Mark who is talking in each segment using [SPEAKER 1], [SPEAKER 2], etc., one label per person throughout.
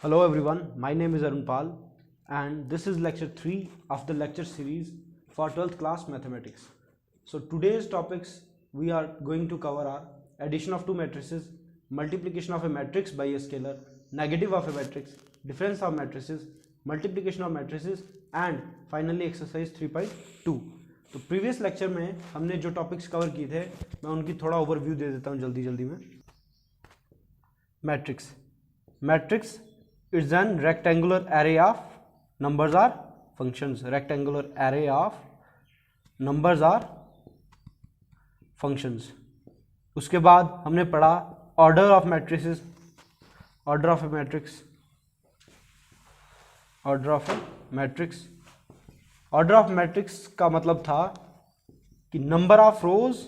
[SPEAKER 1] Hello everyone, my name is Arun Pal and this is lecture 3 of the lecture series for 12th class mathematics. So today's topics we are going to cover are addition of two matrices, multiplication of a matrix by a scalar, negative of a matrix, difference of matrices, multiplication of matrices and finally exercise 3.2. तो previous lecture में हमने जो topics cover किए थे मैं उनकी थोड़ा overview दे देता हूँ जल्दी में. Matrix is an rectangular array of numbers or functions. Rectangular array of numbers or functions. उसके बाद हमने पढ़ा order of matrices, order of A matrix, order of A matrix. Order of matrix का मतलब था कि number of rose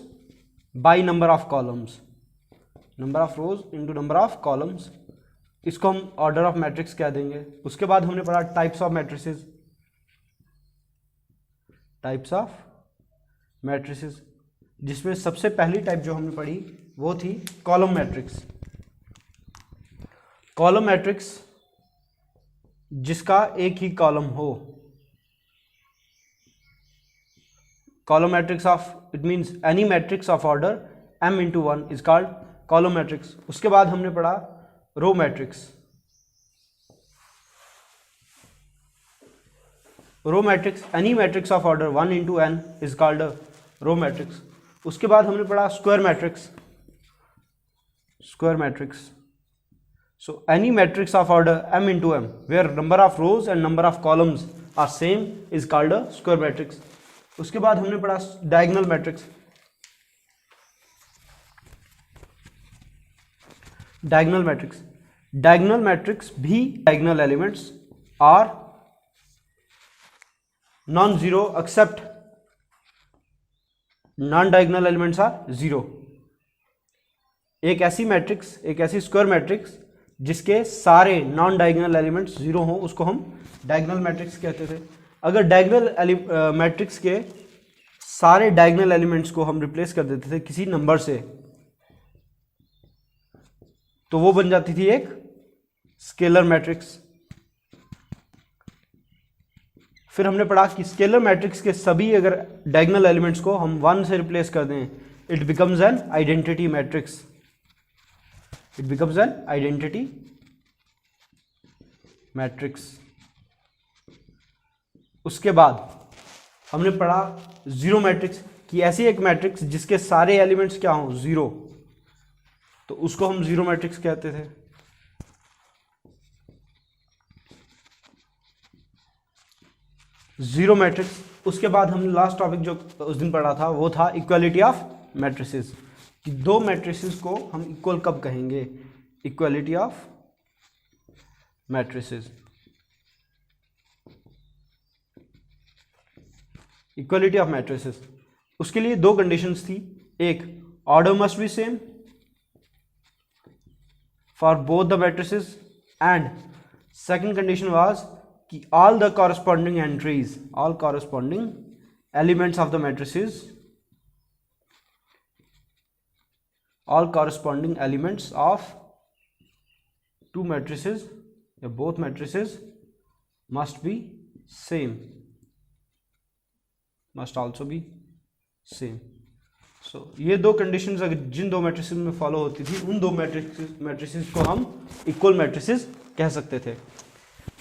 [SPEAKER 1] by number of columns, number of rose into number of columns. इसको हम ऑर्डर ऑफ मैट्रिक्स कह देंगे. उसके बाद हमने पढ़ा types of matrices, types of matrices जिसमें सबसे पहली टाइप जो हमने पढ़ी वो थी कॉलम मैट्रिक्स. कॉलम मैट्रिक्स जिसका एक ही कॉलम हो. Column matrix of it means any matrix of order m into 1 is called column matrix. उसके बाद हमने पढ़ा row matrix. Row matrix any matrix of order 1 into n is called row matrix. उसके बाद हमने पढ़ा square matrix. Square matrix so any matrix of order m into m where number of rows and number of columns are same is called square matrix. उसके बाद हमने पढ़ा diagonal matrix. Diagonal matrix, diagonal matrix भी diagonal elements are non zero except non diagonal elements are zero. एक ऐसी matrix, एक ऐसी square matrix जिसके सारे नॉन डायगोनल एलिमेंट्स जीरो हों उसको हम डायगोनल मैट्रिक्स कहते थे. अगर डायगोनल मैट्रिक्स के सारे डायगोनल एलिमेंट्स को हम रिप्लेस कर देते थे किसी नंबर से तो वो बन जाती थी एक स्केलर मैट्रिक्स. फिर हमने पढ़ा कि स्केलर मैट्रिक्स के सभी अगर डायगोनल एलिमेंट्स को हम 1 से रिप्लेस कर दें it becomes an identity matrix. It becomes an identity matrix. उसके बाद हमने पढ़ा जीरो मैट्रिक्स कि ऐसी एक मैट्रिक्स जिसके सारे एलिमेंट्स क्या हों जीरो तो उसको हम जीरो मैट्रिक्स कहते थे. Zero matrix. उसके बाद हमने लास्ट टॉपिक जो उस दिन पढ़ा था वो था इक्वालिटी ऑफ मैट्रिसेस कि दो मैट्रिसेस को हम इक्वल कब कहेंगे. Equality of matrices. Equality of matrices उसके लिए दो कंडीशंस थी. एक order must be same for both the matrices and second condition was कि all the corresponding entries, all corresponding elements of the matrices, all corresponding elements of two matrices या both matrices must be same, must also be same. सो ये दो conditions अगर जिन दो matrices में follow होती थी उन दो मैट्रिसेस को हम इक्वल मैट्रिसेस कह सकते थे.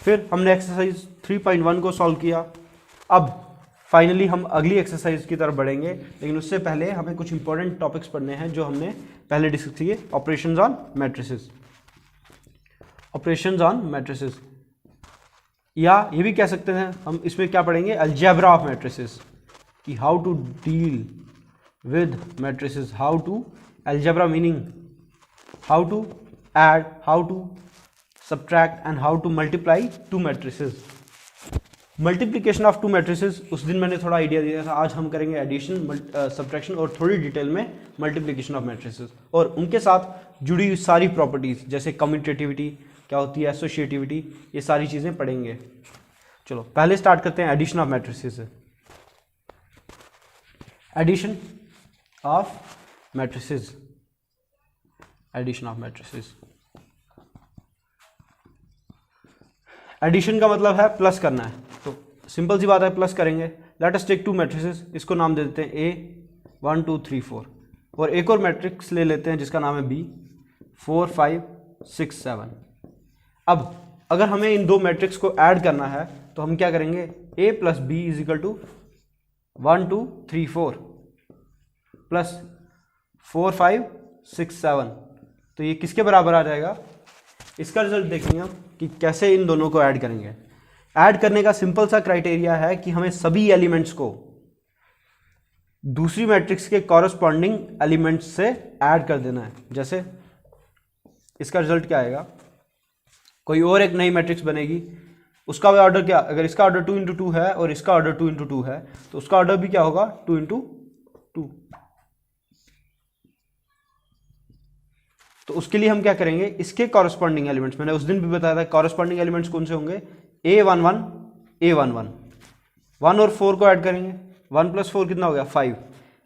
[SPEAKER 1] फिर हमने एक्सरसाइज 3.1 को सॉल्व किया. अब फाइनली हम अगली एक्सरसाइज की तरफ बढ़ेंगे लेकिन उससे पहले हमें कुछ इंपॉर्टेंट टॉपिक्स पढ़ने हैं जो हमने पहले डिस्कस किए. Operations on matrices. Operations on matrices या ये भी कह सकते हैं हम इसमें क्या पढ़ेंगे अलजेब्रा ऑफ मैट्रिसेस कि how to deal with matrices, how to algebra meaning how to add, how to subtract and how to multiply two matrices. Multiplication of two matrices उस दिन मैंने थोड़ा आइडिया दिया था. आज हम करेंगे एडिशन, सब्ट्रैक्शन और थोड़ी डिटेल में मल्टीप्लिकेशन ऑफ मैट्रिसेस और उनके साथ जुड़ी हुई सारी प्रॉपर्टीज जैसे कम्यूटेटिविटी क्या होती है, एसोसिएटिविटी, ये सारी चीज़ें पढ़ेंगे. चलो पहले स्टार्ट करते हैं एडिशन ऑफ मैट्रिसेस से. Addition of matrices. Addition of matrices. Addition का मतलब है प्लस करना है, तो सिंपल सी बात है, प्लस करेंगे। लेट अस टेक 2 मैट्रिसेस, इसको नाम दे देते हैं A 1 2 3 4, और एक और मैट्रिक्स ले लेते हैं जिसका नाम है B 4 5 6 7। अब अगर हमें इन दो मैट्रिक्स को ऐड करना है तो हम क्या करेंगे, A plus B is equal to 1 2 3 4 plus 4 5 6 7, तो ये किसके बराबर आ जाएगा। इसका रिजल्ट देखेंगे हम कि कैसे इन दोनों को ऐड करेंगे। ऐड करने का सिंपल सा क्राइटेरिया है कि हमें सभी एलिमेंट्स को दूसरी मैट्रिक्स के कॉरस्पॉन्डिंग एलिमेंट्स से ऐड कर देना है। जैसे इसका रिजल्ट क्या आएगा, कोई और एक नई मैट्रिक्स बनेगी, उसका ऑर्डर क्या, अगर इसका ऑर्डर 2 इंटू 2 है और इसका ऑर्डर 2 इंटू 2 है तो उसका ऑर्डर भी क्या होगा 2 इंटू 2। तो उसके लिए हम क्या करेंगे, इसके कॉरस्पॉन्डिंग एलिमेंट्स, मैंने उस दिन भी बताया था कॉरस्पॉन्डिंग एलिमेंट्स कौन से होंगे, A11 A11, 1 और 4 को ऐड करेंगे, 1 प्लस 4 कितना हो गया 5,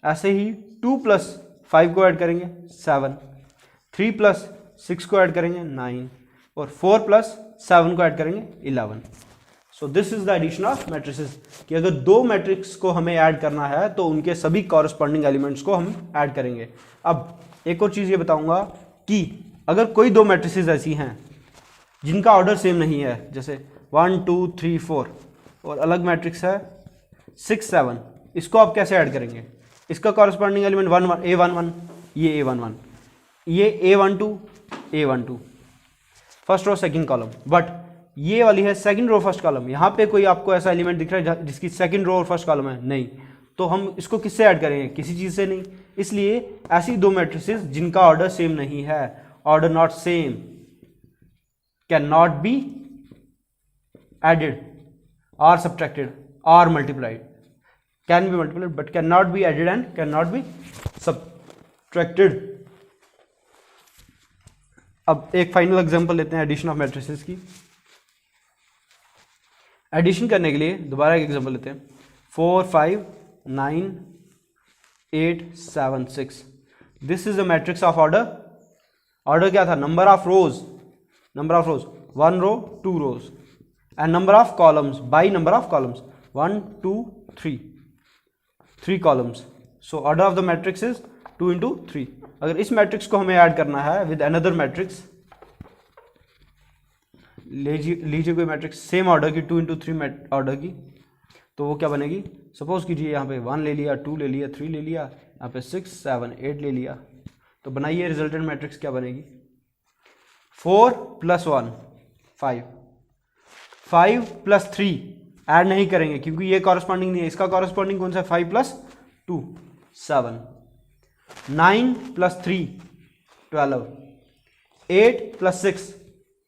[SPEAKER 1] ऐसे ही 2 प्लस 5 को ऐड करेंगे 7, 3 प्लस 6 को ऐड करेंगे 9, और 4 प्लस 7 को ऐड करेंगे 11। So this is the addition of matrices, कि अगर दो मैट्रिक्स को हमें ऐड करना है तो उनके सभी कॉरस्पॉन्डिंग एलिमेंट्स को हम ऐड करेंगे। अब एक और चीज़ ये बताऊंगा कि अगर कोई दो मैट्रिसेस ऐसी हैं जिनका ऑर्डर सेम नहीं है, जैसे 1 2 3 4 और अलग मैट्रिक्स है 6 7, इसको आप कैसे ऐड करेंगे, इसका कॉरस्पॉन्डिंग एलिमेंट A11, ये A11, ये A12 A12, first row second column, but ये वाली है सेकंड रो फर्स्ट कॉलम। यहाँ पे कोई आपको ऐसा एलिमेंट दिख रहा है जिसकी सेकंड रो और फर्स्ट कॉलम है, नहीं, तो हम इसको किससे ऐड करेंगे, किसी चीज़ से नहीं। इसलिए ऐसी दो मैट्रिसेस जिनका ऑर्डर सेम नहीं है, order not same, can not be added और सब्ट्रैक्टेड और multiplied, can be multiplied but can not be added and can not be subtracted. अब एक फाइनल एग्जांपल लेते हैं एडिशन ऑफ मैट्रिसेस की। एडिशन करने के लिए दोबारा एक एग्जांपल लेते हैं, 4 5 9 8 7 6, this is a matrix of order, order क्या था, number of rows 1 row 2 rows, and number of columns by number of columns 1 2 3 columns. So order of the matrix is 2 into 3। अगर इस मैट्रिक्स को हमें ऐड करना है विद अनदर मैट्रिक्स, लीजिए कोई मैट्रिक्स सेम ऑर्डर की 2 इंटू 3 ऑर्डर की, तो वो क्या बनेगी, सपोज कीजिए यहाँ पे 1 ले लिया, 2 ले लिया, 3 ले लिया, यहाँ पे 6 7 8 ले लिया, तो बनाइए रिजल्टेंट मैट्रिक्स क्या बनेगी, 4 प्लस 1 5, 5 प्लस 3 ऐड नहीं करेंगे क्योंकि ये कॉरस्पॉन्डिंग नहीं है, इसका कॉरस्पॉन्डिंग कौन सा है, 5 plus 2 7, 9 plus 3 12, 8 plus 6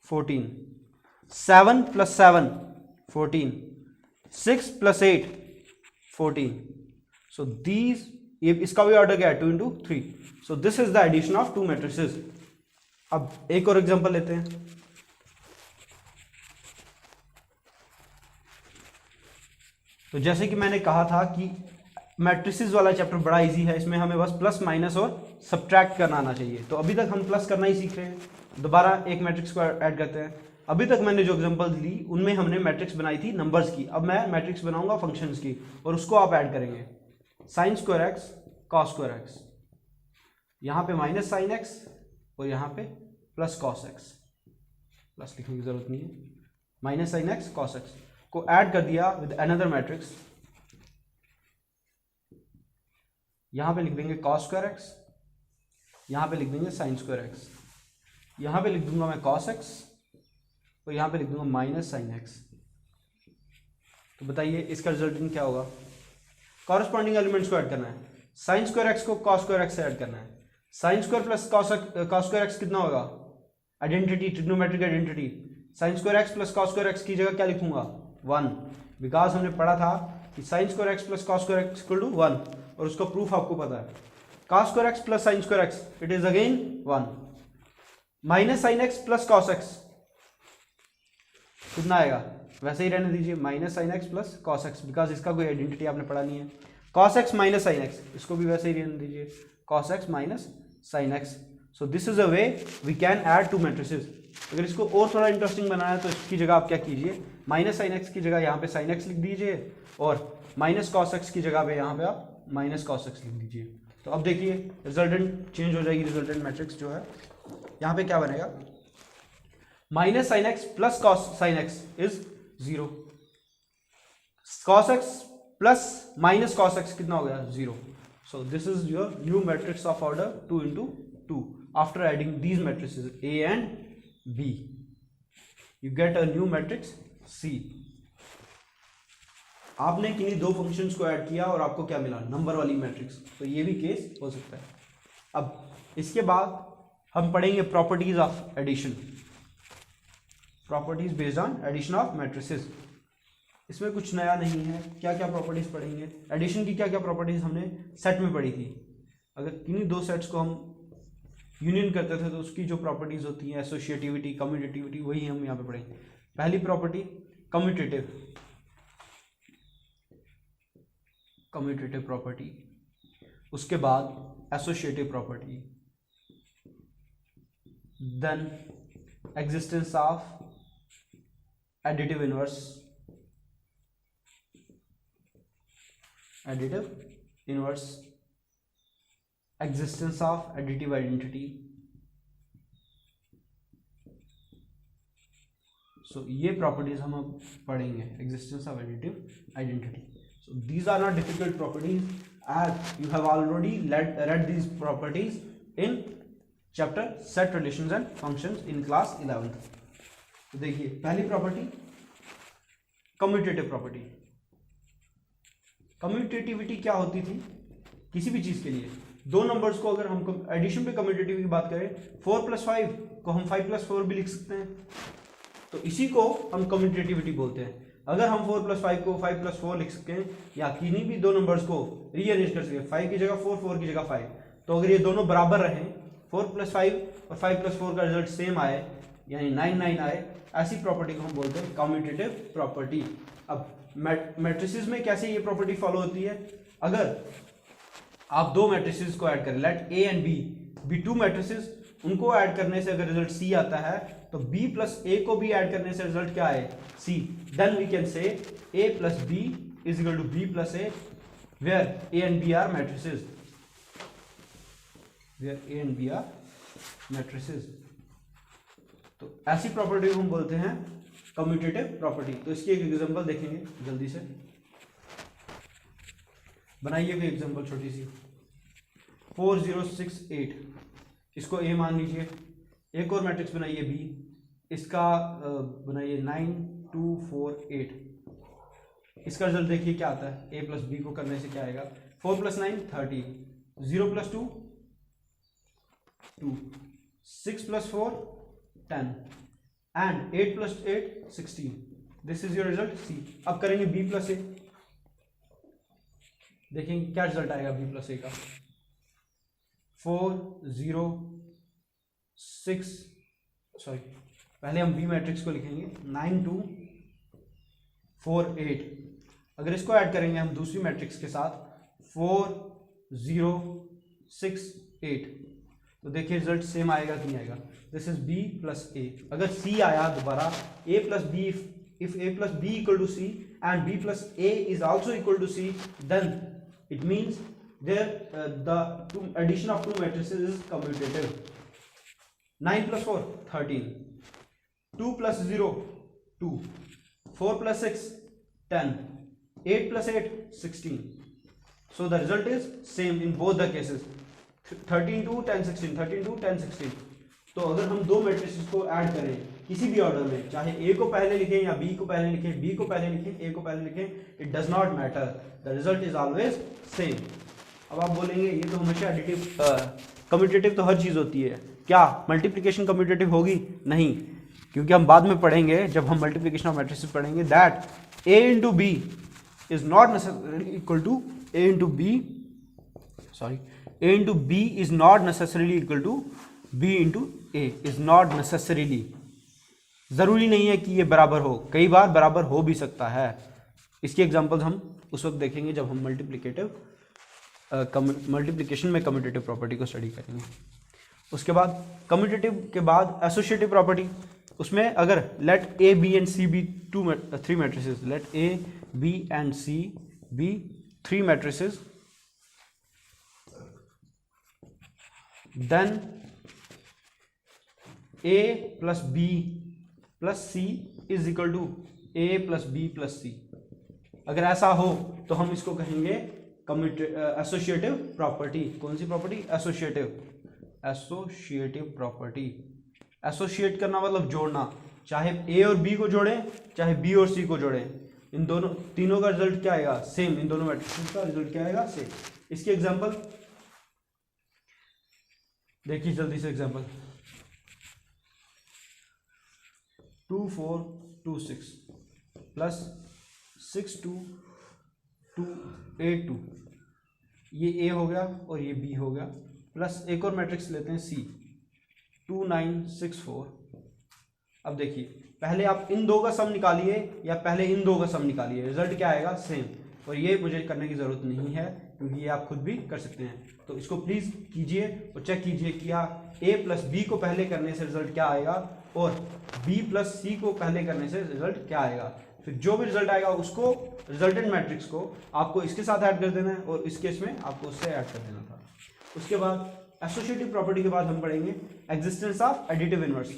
[SPEAKER 1] 14, 7 plus 7 14, 6 plus 8 14। So these, ये इसका भी ऑर्डर क्या है 2 into 3। So this is the addition of two matrices. अब एक और एग्जांपल लेते हैं, तो जैसे कि मैंने कहा था कि मैट्रिसेस वाला चैप्टर बड़ा इजी है, इसमें हमें बस प्लस माइनस और सब्ट्रैक्ट करना आना चाहिए। तो अभी तक हम प्लस करना ही सीख रहे हैं, दोबारा एक मैट्रिक्स को ऐड करते हैं। अभी तक मैंने जो एग्जांपल ली उनमें हमने मैट्रिक्स बनाई थी नंबर्स की, अब मैं मैट्रिक्स बनाऊंगा फंक्शंस की, और उसको आप ऐड करेंगे, sign square x cos square x, यहाँ पे माइनस साइन एक्स और यहाँ पे प्लस कॉस एक्स, प्लस लिखने की जरूरत नहीं है, minus sine x cos x को ऐड कर दिया विद अनदर मैट्रिक्स, यहाँ पे लिख देंगे कॉस स्क्वायर एक्स, यहाँ पे लिख देंगे साइन स्क्वायर एक्स, यहाँ पे लिख दूंगा मैं कॉस एक्स और यहाँ पे लिख दूंगा माइनस साइन एक्स। तो बताइए इसका रिजल्टेंट क्या होगा, कॉरस्पॉन्डिंग एलिमेंट्स को ऐड करना है, साइन स्क्वायर एक्स को कॉस स्क्वायर एक्स से ऐड करना है, sine square plus cos square x कितना होगा, identity, trigonometric identity, sign square x plus cos square x की जगह क्या लिखूंगा 1, बिकॉज हमने पढ़ा था कि sine square x plus cos square x equal to 1, और उसका प्रूफ आपको पता है, cos square x plus sine square x it is again 1, minus sine x plus cos x कितना आएगा, वैसे ही रहने दीजिए, minus sine x plus cos x, because इसका कोई आइडेंटिटी आपने पढ़ा नहीं है, cos x minus sine x, इसको भी वैसे ही रहने दीजिए, cos x minus sine x. So this is a way we can add two matrices. अगर इसको और थोड़ा इंटरेस्टिंग बनाना है तो इसकी जगह आप क्या कीजिए, माइनस साइन एक्स की जगह यहाँ पे साइन एक्स लिख दीजिए और माइनस कॉस एक्स की जगह पे यहाँ पे आप माइनस कॉस एक्स लिख दीजिए। तो अब देखिए रिजल्टेंट चेंज हो जाएगी, रिजल्टेंट मैट्रिक्स जो है यहाँ पे क्या बनेगा, minus sine x plus cos sine x is 0, cos x plus minus cos x कितना हो गया 0। सो this is your new matrix of order 2 into 2 after adding these matrices A and B you get a new matrix C। आपने किन्हीं दो functions को add किया और आपको क्या मिला, नंबर वाली मैट्रिक्स। तो ये भी केस हो सकता है। अब इसके बाद हम पढ़ेंगे properties of addition, properties based on addition of matrices. इसमें कुछ नया नहीं है, क्या क्या प्रॉपर्टीज पढ़ेंगे, एडिशन की क्या क्या प्रॉपर्टीज हमने सेट में पढ़ी थी। अगर किन्हीं दो सेट्स को हम यूनियन करते थे तो उसकी जो प्रॉपर्टीज होती हैं, एसोसिएटिविटी, कम्यूटेटिविटी, वही हम यहाँ पे पढ़ेंगे। पहली प्रॉपर्टी कम्यूटेटिव, कम्यूटेटिव प्रॉपर्टी, उसके बाद associative property, then existence of additive inverse, additive inverse, existence of additive identity। so ये properties हम अब पढ़ेंगे, existence of additive identity। so these are not difficult properties as you have already read these properties in chapter set relations and functions in class 11th। तो देखिए पहली property commutative property. Commutativity क्या होती थी, किसी भी चीज के लिए दो नंबर्स को अगर हम एडिशन पे कम्यूटेटिव की बात करें, 4 + 5 को हम 5 + 4 भी लिख सकते हैं, तो इसी को हम कम्यूटेटिविटी बोलते हैं। अगर हम 4 + 5 को 5 + 4 लिख सकते हैं या किन्हीं भी दो नंबर्स को रीअरेंज कर सकते हैं, 5 की जगह 4, 4 की जगह 5, तो अगर ये दोनों बराबर रहें, 4 + 5 और 5 + 4 का रिजल्ट सेम आए, यानी 9 9 आए, ऐसी प्रॉपर्टी को हम बोलते हैं कम्यूटेटिव प्रॉपर्टी। अब मैट्रिसेस में कैसे ये प्रॉपर्टी फॉलो होती है, अगर आप दो मैट्रिसेस को ऐड करें, let A and B two matrices, उनको ऐड करने से अगर रिजल्ट C आता है तो B + A को भी ऐड करने से रिजल्ट क्या आए C, then we can say A + B = B + A where A and B are matrices, where A and B are matrices। तो ऐसी प्रॉपर्टी को हम बोलते हैं कम्यूटेटिव प्रॉपर्टी। तो इसकी एक एग्जांपल देखेंगे जल्दी से, बनाइए कोई एग्जांपल छोटी सी। 4068, इसको A मान लीजिए। एक और मैट्रिक्स बनाइए B, इसका बनाइए 9248। इसका रिजल्ट देखिए क्या आता है, A + B को करने से क्या आएगा, 4 + 9 30, 0 + 2 2, 6 + 4 10 and 8 + 8 16। This is your result C। अब करेंगे B + A, देखेंगे क्या रिजल्ट आएगा B + A का, 4 0 6, सॉरी पहले हम B मैट्रिक्स को लिखेंगे 9 2 4 8। अगर इसको ऐड करेंगे हम दूसरी मैट्रिक्स के साथ 4 0 6 8, तो देखिए रिजल्ट सेम आएगा कि नहीं आएगा, दिस इज B + A। अगर C आया दोबारा A + B, if A + B = C and B + A is also equal to C, then it means there the addition of two matrices is commutative। 9 + 4 13, 2 + 0 2, 4 + 6 10, 8 + 8 16। so the result is same in both the cases, 13 2 10 16, 13 2 10 16। तो अगर हम दो matrices को add करें किसी भी order में, चाहे A को पहले लिखें या B को पहले लिखें, B को पहले लिखें, A को पहले लिखें, it does not matter, the result is always same. अब आप बोलेंगे ये तो हमेशा एडिटिव कम्यूटेटिव तो हर चीज़ होती है, क्या मल्टीप्लिकेशन कम्यूटेटिव होगी? नहीं, क्योंकि हम बाद में पढ़ेंगे जब हम मल्टीप्लिकेशन ऑफ मैट्रिसेस पढ़ेंगे that A × B is not necessarily equal to A × B, sorry A × B is not necessarily equal to B × A, is not necessarily, ज़रूरी नहीं है कि ये बराबर हो, कई बार बराबर हो भी सकता है। इसकी एग्जांपल्स हम उस वक्त देखेंगे जब हम मल्टीप्लिकेशन में कम्यूटेटिव प्रॉपर्टी को स्टडी करेंगे। उसके बाद कम्यूटेटिव के बाद एसोसिएटिव प्रॉपर्टी, उसमें अगर let A B and C be three matrices, let A B and C be three matrices, then A plus B plus C is equal to A plus B plus C. अगर ऐसा हो तो हम इसको कहेंगे associative property. कौन सी property? Associative property. Associate करना मतलब जोड़ना, चाहे ए और बी को जोड़ें चाहे बी और सी को जोड़ें, इन दोनों तीनों का रिजल्ट क्या आएगा? सेम। इन दोनों मैट्रिक्स का रिजल्ट क्या आएगा? सेम। इसके एग्जांपल देखिए जल्दी से। एग्जांपल 2 4 2 6 प्लस 6 2 2 8 2, ये ए हो गया और ये बी हो गया, प्लस एक और मैट्रिक्स लेते हैं सी 2 9 6 4। अब देखिए पहले आप इन दो का सम निकालिए या पहले इन दो का सम निकालिए, रिजल्ट क्या आएगा? सेम। और ये मुझे करने की ज़रूरत नहीं है क्योंकि ये आप खुद भी कर सकते हैं। तो इसको प्लीज़ कीजिए और चेक कीजिए कि ए प्लस बी को पहले करने से रिजल्ट क्या आएगा और बी प्लस सी को पहले करने से रिजल्ट क्या आएगा। फिर जो भी रिजल्ट आएगा उसको, रिजल्टेंट मैट्रिक्स को आपको इसके साथ ऐड कर देना है और इस केस में आपको उससे ऐड कर देना था। उसके बाद एसोसिएटिव प्रॉपर्टी के बाद हम पढ़ेंगे existence of additive inverse.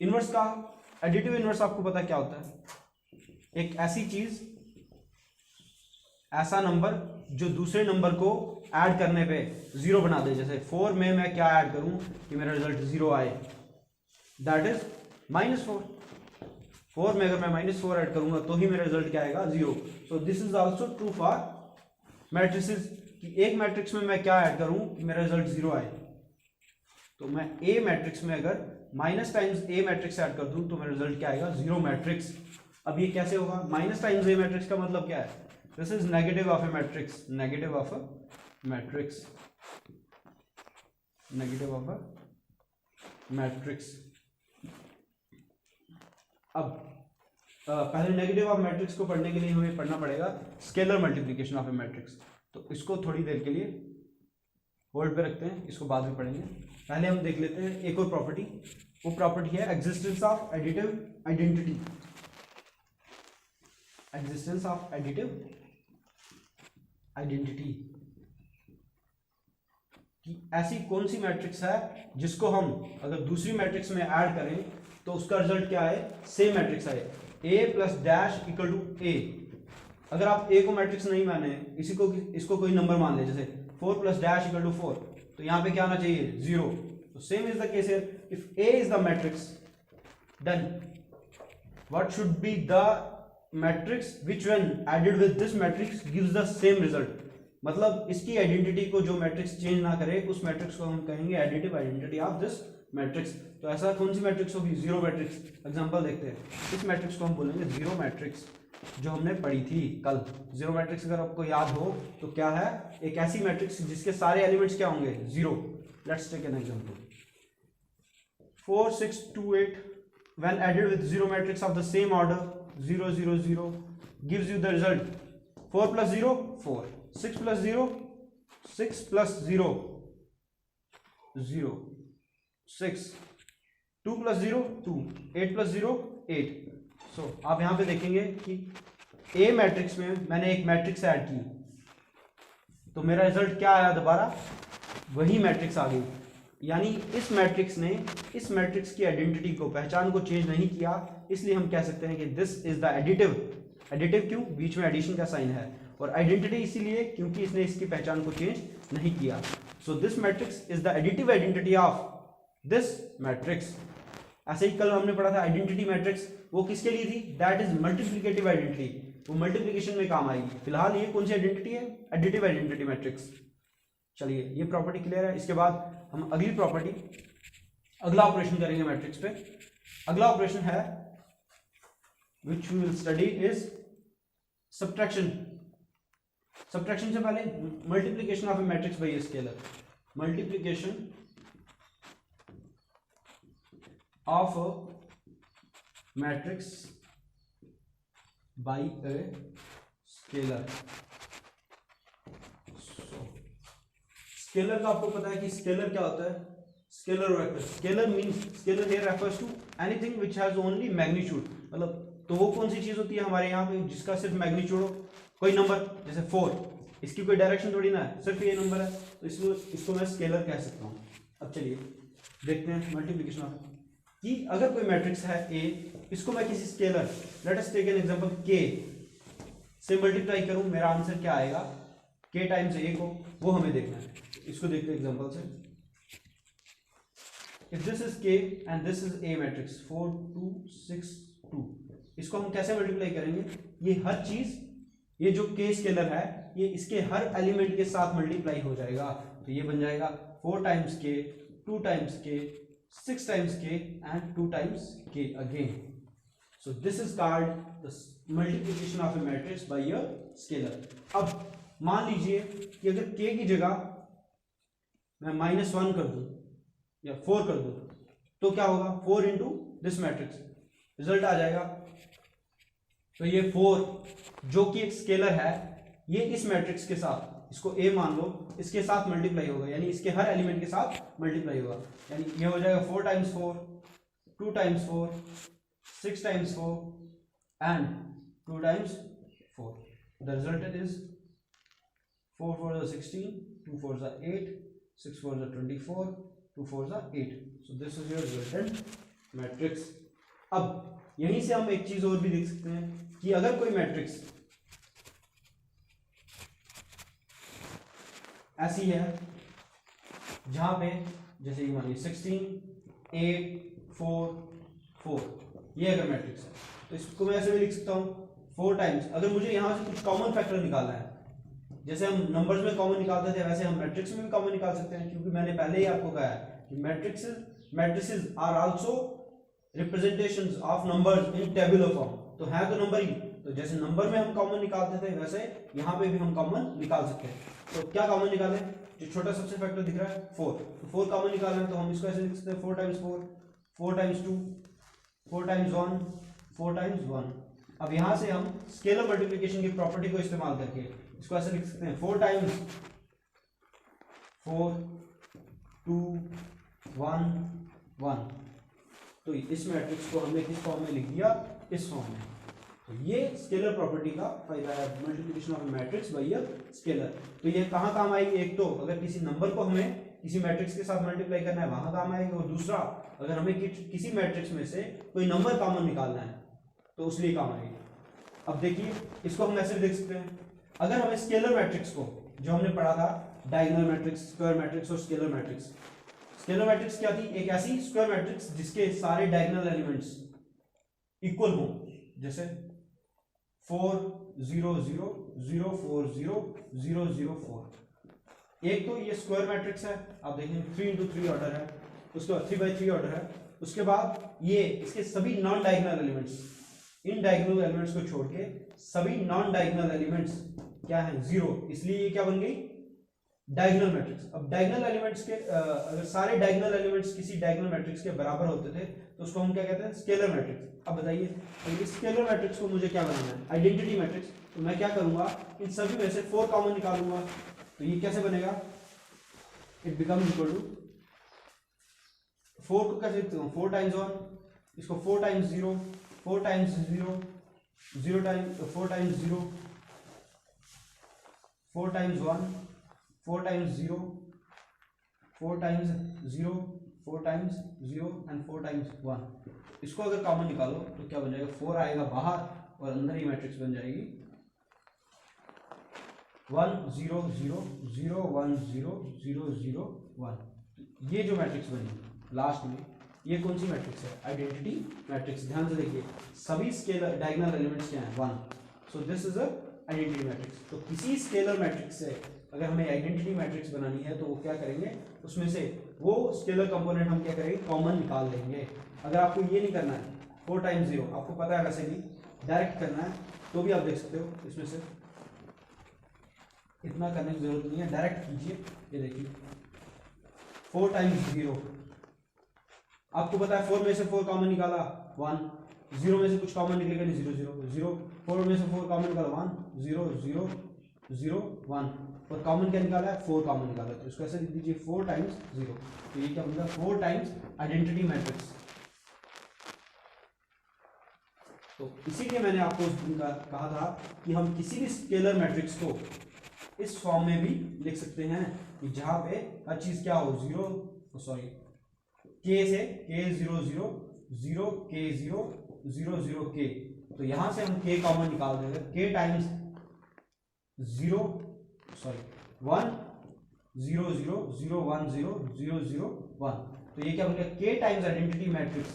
[SPEAKER 1] Inverse का एडिटिव इनवर्स आपको पता क्या होता है? एक ऐसी चीज, ऐसा नंबर जो दूसरे नंबर को ऐड करने पे जीरो बना दे। जैसे 4 में मैं क्या ऐड करूं कि मेरा रिजल्ट जीरो आए, दैट इज -4। 4 में अगर मैं -4 ऐड करूंगा तो ही मेरा रिजल्ट क्या आएगा? Zero. So this is also true for matrices कि एक मैट्रिक्स में मैं क्या ऐड करूं कि मेरा रिजल्ट जीरो आए। तो मैं ए मैट्रिक्स में अगर माइनस टाइम्स ए मैट्रिक्स ऐड कर दूं तो मेरा रिजल्ट क्या आएगा? Zero matrix. अब ये कैसे होगा? माइनस टाइम्स ए मैट्रिक्स का मतलब क्या है? This is negative of A matrix, negative of a matrix, negative of a matrix. अब पहले नेगेटिव ऑफ मैट्रिक्स को पढ़ने के लिए हमें पढ़ना पड़ेगा scalar multiplication of A matrix. तो इसको थोड़ी देर के लिए होल्ड पे रखते हैं, इसको बाद में पढ़ेंगे। पहले हम देख लेते हैं एक और प्रॉपर्टी। वो प्रॉपर्टी है existence of additive identity. Existence of additive identity कि ऐसी कौन सी मैट्रिक्स है जिसको हम अगर दूसरी मैट्रिक्स में ऐड करें तो उसका रिजल्ट क्या आए? सेम मैट्रिक्स आए। ए प्लस डैश इक्वल टू ए। अगर आप ए को मैट्रिक्स नहीं माने, इसको कोई नंबर मान ले, जैसे 4 प्लस डैश इक्वल टू 4, तो यहां पे क्या आना चाहिए? जीरो। तो same is the case here. If A is the matrix then what should be the matrix which when added with this matrix gives the same result. मतलब इसकी identity को जो मैट्रिक्स चेंज ना करे उस मैट्रिक्स को हम कहेंगे additive identity of this matrix. तो ऐसा कौन सी मैट्रिक्स होगी? Zero matrix. एग्जांपल देखते हैं। इस मैट्रिक्स को हम बोलेंगे जीरो मैट्रिक्स, जो हमने पढ़ी थी कल। जीरो मैट्रिक्स अगर आपको याद हो तो क्या है? एक ऐसी मैट्रिक्स जिसके सारे एलिमेंट्स क्या होंगे? Zero. Let's take an example. 4 6 2 8 when added with zero matrix of the same order 0 0 0 gives you the result 4 plus 0 4, 6 plus 0 6 plus 0 0 6, 2 plus 0 2, 8 plus 0 8। सो आप यहां पे देखेंगे कि ए मैट्रिक्स में मैंने एक मैट्रिक्स ऐड की तो मेरा रिजल्ट क्या आया? दोबारा वही मैट्रिक्स आ गई। यानी इस मैट्रिक्स ने इस मैट्रिक्स की आइडेंटिटी को, पहचान को चेंज नहीं किया, इसलिए हम कह सकते हैं कि this is the additive. Additive क्यों? बीच में एडिशन का साइन है। और आइडेंटिटी इसीलिए क्योंकि इसने इसकी पहचान को चेंज नहीं किया। So this matrix is the additive identity of this matrix. ऐसे ही कल हमने पढ़ा था आइडेंटिटी मैट्रिक्स, वो किसके लिए थी? दैट इज मल्टीप्लिकेटिव आइडेंटिटी, वो मल्टीप्लिकेशन में काम आएगी। फिलहाल ये कौन सी आइडेंटिटी है? Additive identity matrix. चलिए ये प्रॉपर्टी क्लियर है। इसके बाद हम अगली प्रॉपर्टी, अगला ऑपरेशन करेंगे मैट्रिक्स पे। अगला ऑपरेशन है which we will study is subtraction. Subtraction से पहले multiplication of A matrix by a scalar. Multiplication of a matrix by a scalar. Scalar का आपको पता है कि स्केलर क्या होता है? Scalar vector, scalar here refers to anything which has only magnitude, मतलब तो वो कौन सी चीज होती है हमारे यहाँ पे जिसका सिर्फ मैग्नीट्यूड हो, कोई नंबर जैसे 4, इसकी कोई डायरेक्शन थोड़ी ना है, सिर्फ ये नंबर है, तो इसको मैं स्केलर कह सकता हूँ। अब चलिए देखते हैं मल्टीप्लिकेशन ऑफ कि अगर कोई मैट्रिक्स है ए, इसको मैं किसी scalar let us take an example के से मल्टीप्लाई करूं, मेरा आंसर क्या आएगा, के टाइम्स ए को, वो हमें देखना है। इसको देखते हैं एग्जांपल से। इफ दिस इज के and this is a matrix 4 2 6 2, इसको हम कैसे मल्टीप्लाई करेंगे, ये हर चीज, ये जो के स्केलर है ये इसके हर एलिमेंट के साथ मल्टीप्लाई हो जाएगा, तो ये बन जाएगा 4 टाइम्स के, 2 टाइम्स के, 6 times k and 2 times k again. So this is called the multiplication of a matrix by a scalar. अब मान लीजिए कि अगर k की जगह मैं -1 कर दूं या 4 कर दूं तो क्या होगा, 4 इंटू दिस मैट्रिक्स, रिजल्ट आ जाएगा। तो ये 4 जो कि एक स्केलर है, ये इस मैट्रिक्स के साथ, इसको a मान लो, इसके साथ मल्टीप्लाई होगा, यानी इसके हर एलिमेंट के साथ मल्टीप्लाई होगा, यानी ये हो जाएगा 4 times 4, 2 times 4, 6 times 4 and 2 times 4। The result is 4 4 16, 2 4 8, 6 4 24, 2 4 8। So this is your resultant matrix. अब यहीं से हम एक चीज और भी देख सकते हैं कि अगर कोई मैट्रिक्स ऐसी है जहां पे जैसे ये मानिए 16 8 4 4, ये अगर मैट्रिक्स है तो इसको मैं ऐसे भी लिख सकता हूँ 4 टाइम्स, अगर मुझे यहाँ से कुछ कॉमन फैक्टर निकालना है, जैसे हम नंबर्स में कॉमन निकालते थे वैसे हम मैट्रिक्स में भी कॉमन निकाल सकते हैं, क्योंकि मैंने पहले ही आपको कहा है कि matrices are also representations of numbers in tabular form, तो है तो नंबर ही, तो जैसे नंबर में हम कॉमन निकालते थे वैसे यहाँ पे भी हम कॉमन निकाल सकते हैं। तो क्या कॉमन निकालें, जो छोटा सबसे फैक्टर दिख रहा है 4, तो 4 कॉमन निकालना है, तो हम इसको ऐसे लिख सकते हैं 4 टाइम्स 4, 4 टाइम्स 2, 4 टाइम्स 1, 4 टाइम्स 1। अब यहाँ से हम स्केलर मल्टीप्लिकेशन की प्रॉपर्टी को इस्तेमाल करके इसको ऐसे लिख सकते हैं 4 टाइम्स 4 2 1 1। तो इस मैट्रिक्स को हमने किस फॉर्म में लिख दिया, इस फॉर्म में। तो ये स्केलर प्रॉपर्टी का फायदा है, multiplication of matrix bye a scalar. तो ये कहाँ काम आएगी, एक तो अगर किसी नंबर को हमें किसी मैट्रिक्स के साथ मल्टीप्लाई करना है वहां काम आएगी, और दूसरा अगर हमें किसी मैट्रिक्स में से कोई नंबर कॉमन निकालना है तो उसलिए काम आएगी। अब देखिए इसको हम ऐसे देख सकते हैं, अगर हमें स्केलर मैट्रिक्स को, जो हमने पढ़ा था डायगोनल मैट्रिक्स, स्क्वायर मैट्रिक्स और स्केलर मैट्रिक्स, स्केलर मैट्रिक्स क्या थी, एक ऐसी स्क्वायर मैट्रिक्स जिसके सारे डायगोनल एलिमेंट्स इक्वल हों, जैसे 4 0 0 0 4 0 0 0 4। एक तो ये स्क्वायर मैट्रिक्स है, आप देखेंगे 3 इंटू 3 ऑर्डर है, उसके बाद 3 बाई 3 ऑर्डर है, उसके बाद ये इसके सभी नॉन डायगोनल एलिमेंट्स, इन डायगोनल एलिमेंट्स को छोड़ के सभी नॉन डायगोनल एलिमेंट्स क्या है, 0, इसलिए ये क्या बन गई, डायगोनल मैट्रिक्स। अब डायगोनल एलिमेंट्स के अगर सारे डायगोनल एलिमेंट्स किसी डायगोनल मैट्रिक्स के बराबर होते थे तो उसको हम क्या कहते हैं, स्केलर मैट्रिक्स। अब बताइए इस स्केलर मैट्रिक्स को मुझे क्या बनाना है, आइडेंटिटी मैट्रिक्स, तो मैं क्या करूंगा, इन सभी में से 4 कॉमन निकालूंगा, तो ये कैसे बनेगा, इट बिकम इक्वल टू 4 को कैसे लिखते हो, 4 टाइम्स 1, इसको 4 times 0, 4 times 0, 0 times 4 times 0, 4 times 1, 4 times 0, 4 times 0, 4 times 0 and 4 times 1। इसको अगर कॉमन निकालो तो क्या बन जाएगा, 4 आएगा बाहर और अंदर ही मैट्रिक्स बन जाएगी 1 0 0 0 1 0 0 0 1। ये जो मैट्रिक्स बनी लास्ट में, ये कौन सी मैट्रिक्स है, आइडेंटिटी मैट्रिक्स। ध्यान से देखिए सभी स्केलर डायगोनल एलिमेंट्स क्या हैं, 1, सो this is a identity matrix. तो किसी स्केलर मैट्रिक्स से अगर हमें आइडेंटिटी मैट्रिक्स बनानी है तो वो क्या करेंगे, उसमें से वो स्केलर कंपोनेंट हम क्या करेंगे, कॉमन निकाल लेंगे। अगर आपको ये नहीं करना है 4 टाइम्स 0, आपको पता है वैसे भी डायरेक्ट करना है तो भी आप देख सकते हो, इसमें से इतना करने की जरूरत नहीं है, डायरेक्ट कीजिए। ये देखिए 4 टाइम्स 0, आपको पता है 4 में से 4 कॉमन निकाला 1, 0 में से कुछ कॉमन निकलेगा नहीं, 0 0 0, 4 में से 4 कॉमन निकाला 1 0 0 0 1, और कॉमन क्या निकाला है, 4 कॉमन निकाला है, तो इसको ऐसे लिख दीजिए 4 टाइम्स 0, तो ये क्या बन गया 4 टाइम्स आइडेंटिटी मैट्रिक्स। तो इसीलिए मैंने आपको उस दिन कहा था कि हम किसी भी स्केलर मैट्रिक्स को इस फॉर्म में भी लिख सकते हैं कि जहां पे हर चीज क्या हो, k से k 0 k 0 0 0 k, तो यहां से हम k कॉमन निकाल देंगे, k टाइम्स 0 1 0 0 0 1 0 0 0 1, तो ये क्या बन गया k times identity matrix.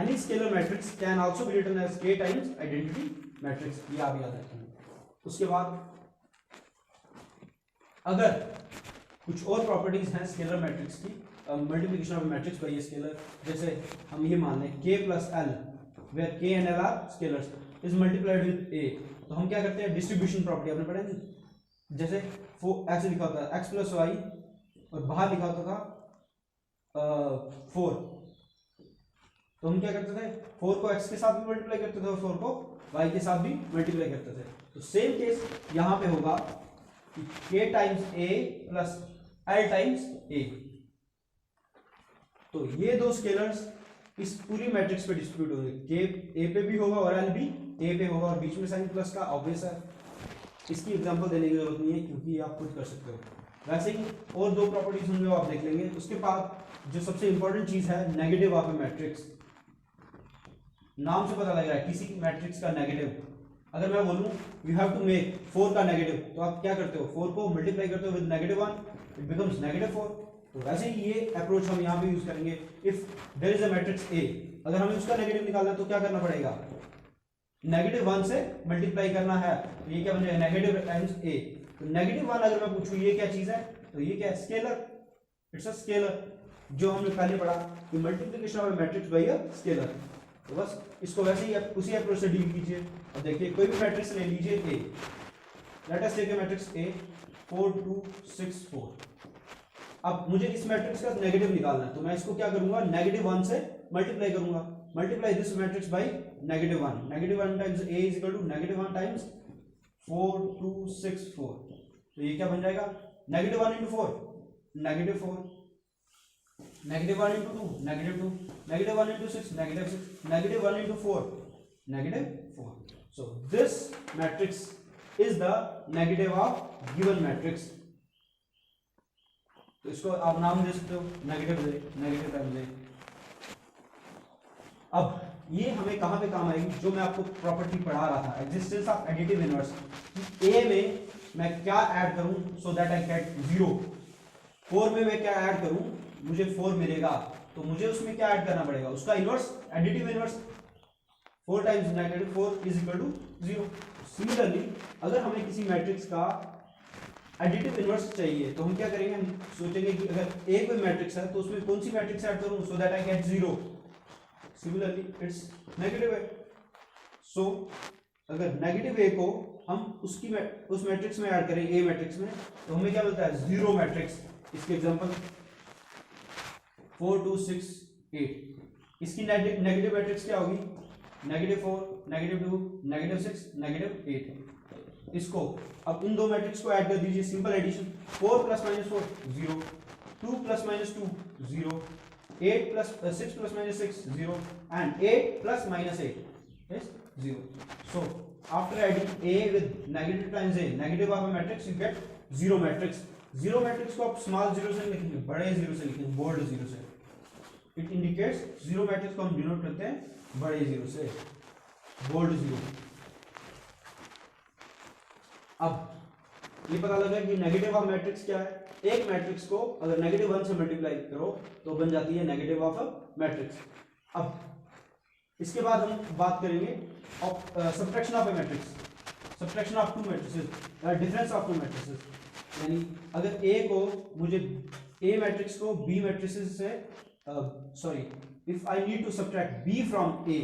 [SPEAKER 1] Any scalar matrix can also be written as k times identity matrix, ये आप याद रखेंगे। उसके बाद अगर कुछ और प्रॉपर्टीज हैं स्केलर मैट्रिक्स की, multiplication of matrix by scalar, जैसे हम ये मान लें k plus l where k and l are scalars is multiplied with a, तो हम क्या करते हैं डिस्ट्रीब्यूशन प्रॉपर्टी आपने पढ़ा नहीं, जैसे ऐसे लिखा होता है x प्लस वाई और बाहर लिखा होता था 4, तो हम क्या करते थे 4 को x के साथ भी मल्टीप्लाई करते थे और 4 को y के साथ भी मल्टीप्लाई करते थे। तो सेम केस यहां पे होगा कि k times a plus l times a, तो ये दो स्केलर्स इस पूरी मैट्रिक्स पे डिस्ट्रीब्यूट होंगे, k a पे भी होगा और l भी a पे होगा, और बीच में साइन प्लस का ऑब्वियस है, इसकी एग्जांपल देने की जरूरत नहीं है क्योंकि आप खुद कर सकते हो। वैसे ही और दो प्रॉपर्टीज होंगे वो आप देख लेंगे। उसके बाद जो सबसे इंपॉर्टेंट चीज है नेगेटिव ऑफ ए मैट्रिक्स, नाम से पता लग रहा है किसी मैट्रिक्स का नेगेटिव, अगर मैं बोलूं यू हैव टू मेक 4 का नेगेटिव, तो आप क्या करते हो 4 को मल्टीप्लाई करते हो विद -1, इट बिकम्स -4। तो वैसे ही ये अप्रोच हम यहाँ पे यूज करेंगे। If there is a matrix A, अगर हमें उसका नेगेटिव निकालना है तो क्या करना पड़ेगा, -1 से मल्टीप्लाई करना है, तो ये क्या बन जाएगा नेगेटिव टाइम्स A। तो -1 अगर मैं पूछूं ये क्या चीज है, तो ये क्या है स्केलर, इट्स अ स्केलर, जो हमने पहले पढ़ा कि multiplication of a matrix bye a scalar. तो बस इसको वैसे ही उसी अप्रोच से डील कीजिए। और देखिए कोई भी मैट्रिक्स ले लीजिए A, let us take a matrix A 4 2 6 4। अब मुझे इस मैट्रिक्स का नेगेटिव निकालना है, तो मैं इसको क्या करूंगा -1 से मल्टीप्लाई करूंगा, multiply this matrix by -1, -1 times A is equal to -1 times 4 2 6 4, तो ये क्या बन जाएगा -1 into 4 -4, -1 into 2 -2, -1 into 6 -6, -1 into 4 -4। So this matrix is the negative of given matrix। तो इसको आप नाम दे सकते हो नेगेटिव टाइम्स A। अब ये हमें कहां पे काम आएगी, जो मैं आपको प्रॉपर्टी पढ़ा रहा था existence of additive inverse, A में मैं क्या ऐड करूं सो दैट आई गेट 0, 4 में मैं क्या ऐड करूं मुझे 4 मिलेगा, तो मुझे उसमें क्या ऐड करना पड़ेगा उसका inverse, additive inverse, 4 times -4 is equal to 0। Similarly अगर हमें किसी मैट्रिक्स का एडिटिव इनवर्स चाहिए तो हम क्या करेंगे, हम सोचेंगे कि अगर एक कोई मैट्रिक्स है तो उसमें कौन सी मैट्रिक्स ऐड करूं so that I get 0, similarly it's negative है। सो अगर नेगेटिव A को हम उस मैट्रिक्स में ऐड करें A मैट्रिक्स में, तो हमें क्या मिलता है 0 मैट्रिक्स। इसके एग्जांपल 4 2 6 8, इसकी नेगेटिव मैट्रिक्स क्या होगी -4 -2 -6 -8। इसको अब इन दो मैट्रिक्स को ऐड कर दीजिए, simple addition, 4 + -4 0, 2 + -2 0, 8 + 6 + -6 0 and 8 + -8 is 0। So after adding A with negative times A, negative of a matrix, you get 0 matrix। 0 matrix को आप स्मॉल 0 से लिखेंगे, बड़े 0 से लिखेंगे, बोल्ड 0 से। इट इंडिकेट्स 0 मैट्रिक्स को हम डिनोट करते हैं बड़े 0 से, बोल्ड 0। अब ये पता लगा कि नेगेटिव ऑफ मैट्रिक्स क्या है, एक मैट्रिक्स को अगर -1 से मल्टीप्लाई करो तो बन जाती है नेगेटिव ऑफ अ मैट्रिक्स। अब इसके बाद हम बात करेंगे of subtraction of A matrix, subtraction of two matrices, difference of two matrices. यानी अगर A को मुझे A मैट्रिक्स को B मैट्रिसेस से if I need to subtract B from A,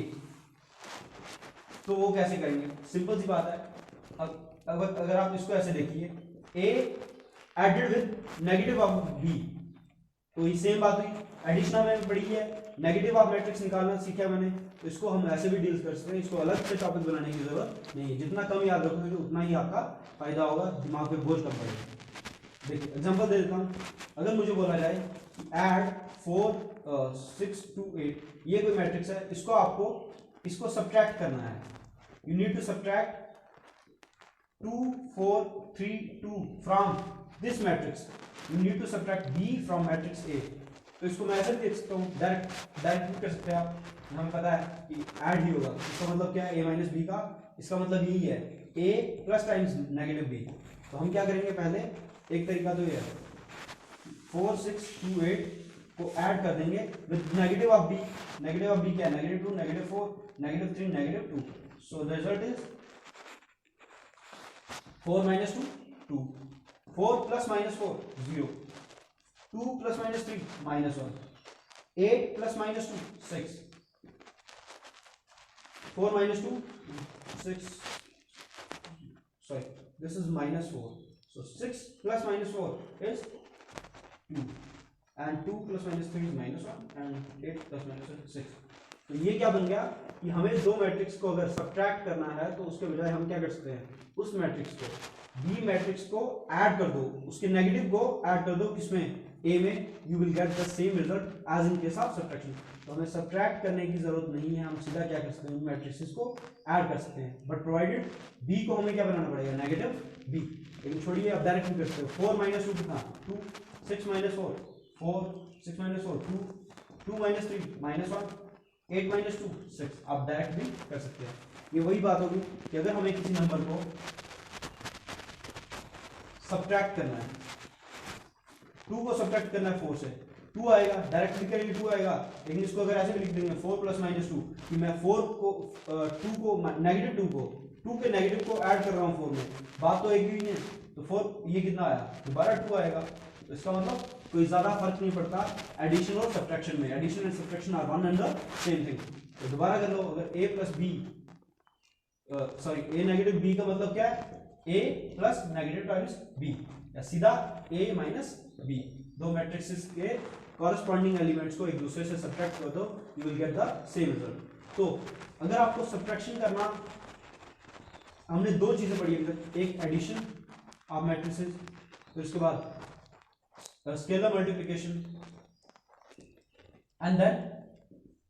[SPEAKER 1] तो वो कैसे करेंगे, सिंपल सी बात है। अगर आप इसको ऐसे देखिए A added with negative of B, तो ये सेम बात हुई, एडिशन हमें पड़ी है, नेगेटिव ऑफ मैट्रिक्स निकालना सीखा है मैंने, तो इसको हम ऐसे भी डील कर सकते हैं, इसको अलग से टॉपिक बनाने की जरूरत नहीं है, जितना कम याद रखोगे उतना ही आपका फायदा होगा, दिमाग पे बोझ कम पड़ेगा। देखिए एग्जांपल दे देता हूँ, अगर मुझे बोला जाए ऐड 4 6 2 8, ये कोई मैट्रिक्स है, इसको आपको इसको सब्ट्रैक्ट करना है, you need to subtract 2 4 3 2 from this matrix, you need to subtract b from matrix A। तो इसको मैं ऐसे देख सकता हूँ, डायरेक्ट भी कर सकते हैं आप, हमें पता है कि ऐड ही होगा, इसका मतलब क्या है a माइनस बी का, इसका मतलब यही है a plus times negative b। तो हम क्या करेंगे, पहले एक तरीका तो ये है 4 6 2 8 को ऐड कर देंगे with negative of b, negative of b क्या है, -2 -4 -3 -2, so the result is 4 minus 2 2, 4 plus minus 4 0, 2 plus minus 3 minus 1, 8 plus minus 2 6, 4 minus 2 6, sorry this is minus 4, so 6 plus minus 4 is 2 and 2 plus minus 3 is minus 1 and 8 plus minus 1 is 6। तो ये क्या बन गया कि हमें दो मैट्रिक्स को अगर सब्ट्रैक्ट करना है तो उसके बजाय हम क्या कर सकते हैं, उस मैट्रिक्स को बी मैट्रिक्स को ऐड कर दो, उसके नेगेटिव को ऐड कर दो किसमें, ए में, you will get the same result as in case of subtraction. तो हमें सब्ट्रैक्ट करने की जरूरत नहीं है, हम सीधा क्या कर सकते हैं, उन मैट्रिक्स को ऐड कर सकते हैं, बट प्रोवाइडेड बी को हमें क्या बनाना पड़ेगा, नेगेटिव बी। लेकिन छोड़िए, अब डायरेक्ट कर सकते हो, 4 minus 2 कितना 2, 6 minus 4 4, 6 minus 4 2, 2 minus 3 -1, 8 minus 2 6, आप डायरेक्ट भी कर सकते हैं। ये वही बात होगी कि अगर हमें किसी नंबर को सब्ट्रैक्ट करना है, 2 को सब्ट्रैक्ट करना है 4 से, 2 आएगा, डायरेक्ट लिख करेंगे 2 आएगा, लेकिन इसको अगर ऐसे भी लिख देंगे 4 + -2 कि मैं 4 को 2 को नेगेटिव 2 को 2 के नेगेटिव को ऐड कर रहा हूँ 4 में, बात तो एक भी नहीं है, तो 4 ये कितना आया, दोबारा 2 आएगा। तो इसका मतलब कोई ज्यादा फर्क नहीं पड़ता एडिशन और सब्ट्रैक्शन में, addition and subtraction are one and the same thing. तो दोबारा कर लो, अगर a plus B sorry a negative b का मतलब क्या है, a plus negative times b, या सीधा a माइनस b, दो मैट्रिक्सेस के कॉरेस्पॉन्डिंग एलिमेंट्स को एक दूसरे से सब्ट्रैक्ट कर दो, you will get the same result. तो अगर आपको सब्ट्रैक्शन करना, हमने दो चीजें पढ़ी है, एक एडिशन ऑफ मैट्रिसेस, फिर उसके बाद scalar multiplication and then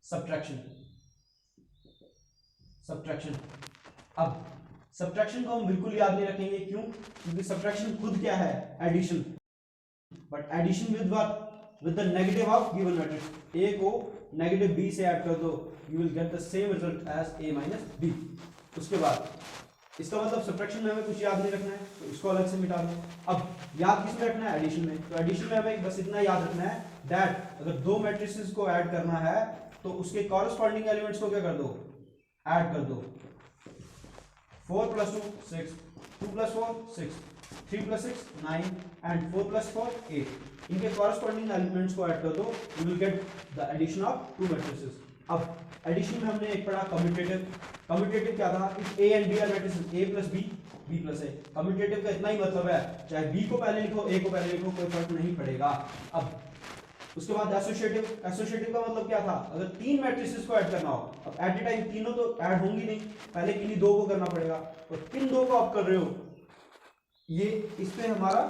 [SPEAKER 1] subtraction. अब सब्ट्रैक्शन को हम बिल्कुल याद नहीं रखेंगे, क्यों, क्योंकि सब्ट्रैक्शन खुद क्या है, addition, but addition with what, with the negative of given matrix. A को नेगेटिव बी से ऐड कर दो, you will get the same result as A minus B. उसके बाद इसका मतलब सब्ट्रैक्शन में हमें कुछ याद नहीं रखना है, तो इसको अलग से मिटा दो। अब याद किस में रखना है, एडिशन में। तो एडिशन में हमें बस इतना याद रखना है दैट अगर दो मैट्रिसेस को ऐड करना है तो उसके कॉरेस्पॉन्डिंग एलिमेंट्स को क्या कर दो, ऐड कर दो। 4 + 2 6, 2 + 4 6, 3 + 6 9 एंड 4 + 4 8, इनके कॉरेस्पॉन्डिंग एलिमेंट्स को ऐड कर दो, you will get the addition of two matrices. अब एडिशन में हमने एक पढ़ा कम्यूटेटिव। कम्यूटेटिव क्या था, if A and B are matrices, a + b b + a। Commutative का इतना ही मतलब है, चाहे b को पहले लिखो a को पहले लिखो, कोई फर्क नहीं पड़ेगा। अब उसके बाद एसोसिएटिव। एसोसिएटिव का मतलब क्या था, अगर तीन मैट्रिसेस को ऐड करना हो, अब एट ए टाइम तीनों तो ऐड होंगी नहीं, पहले किन्हीं दो को करना पड़ेगा, और किन दो को आप कर रहे हो, ये इस पे हमारा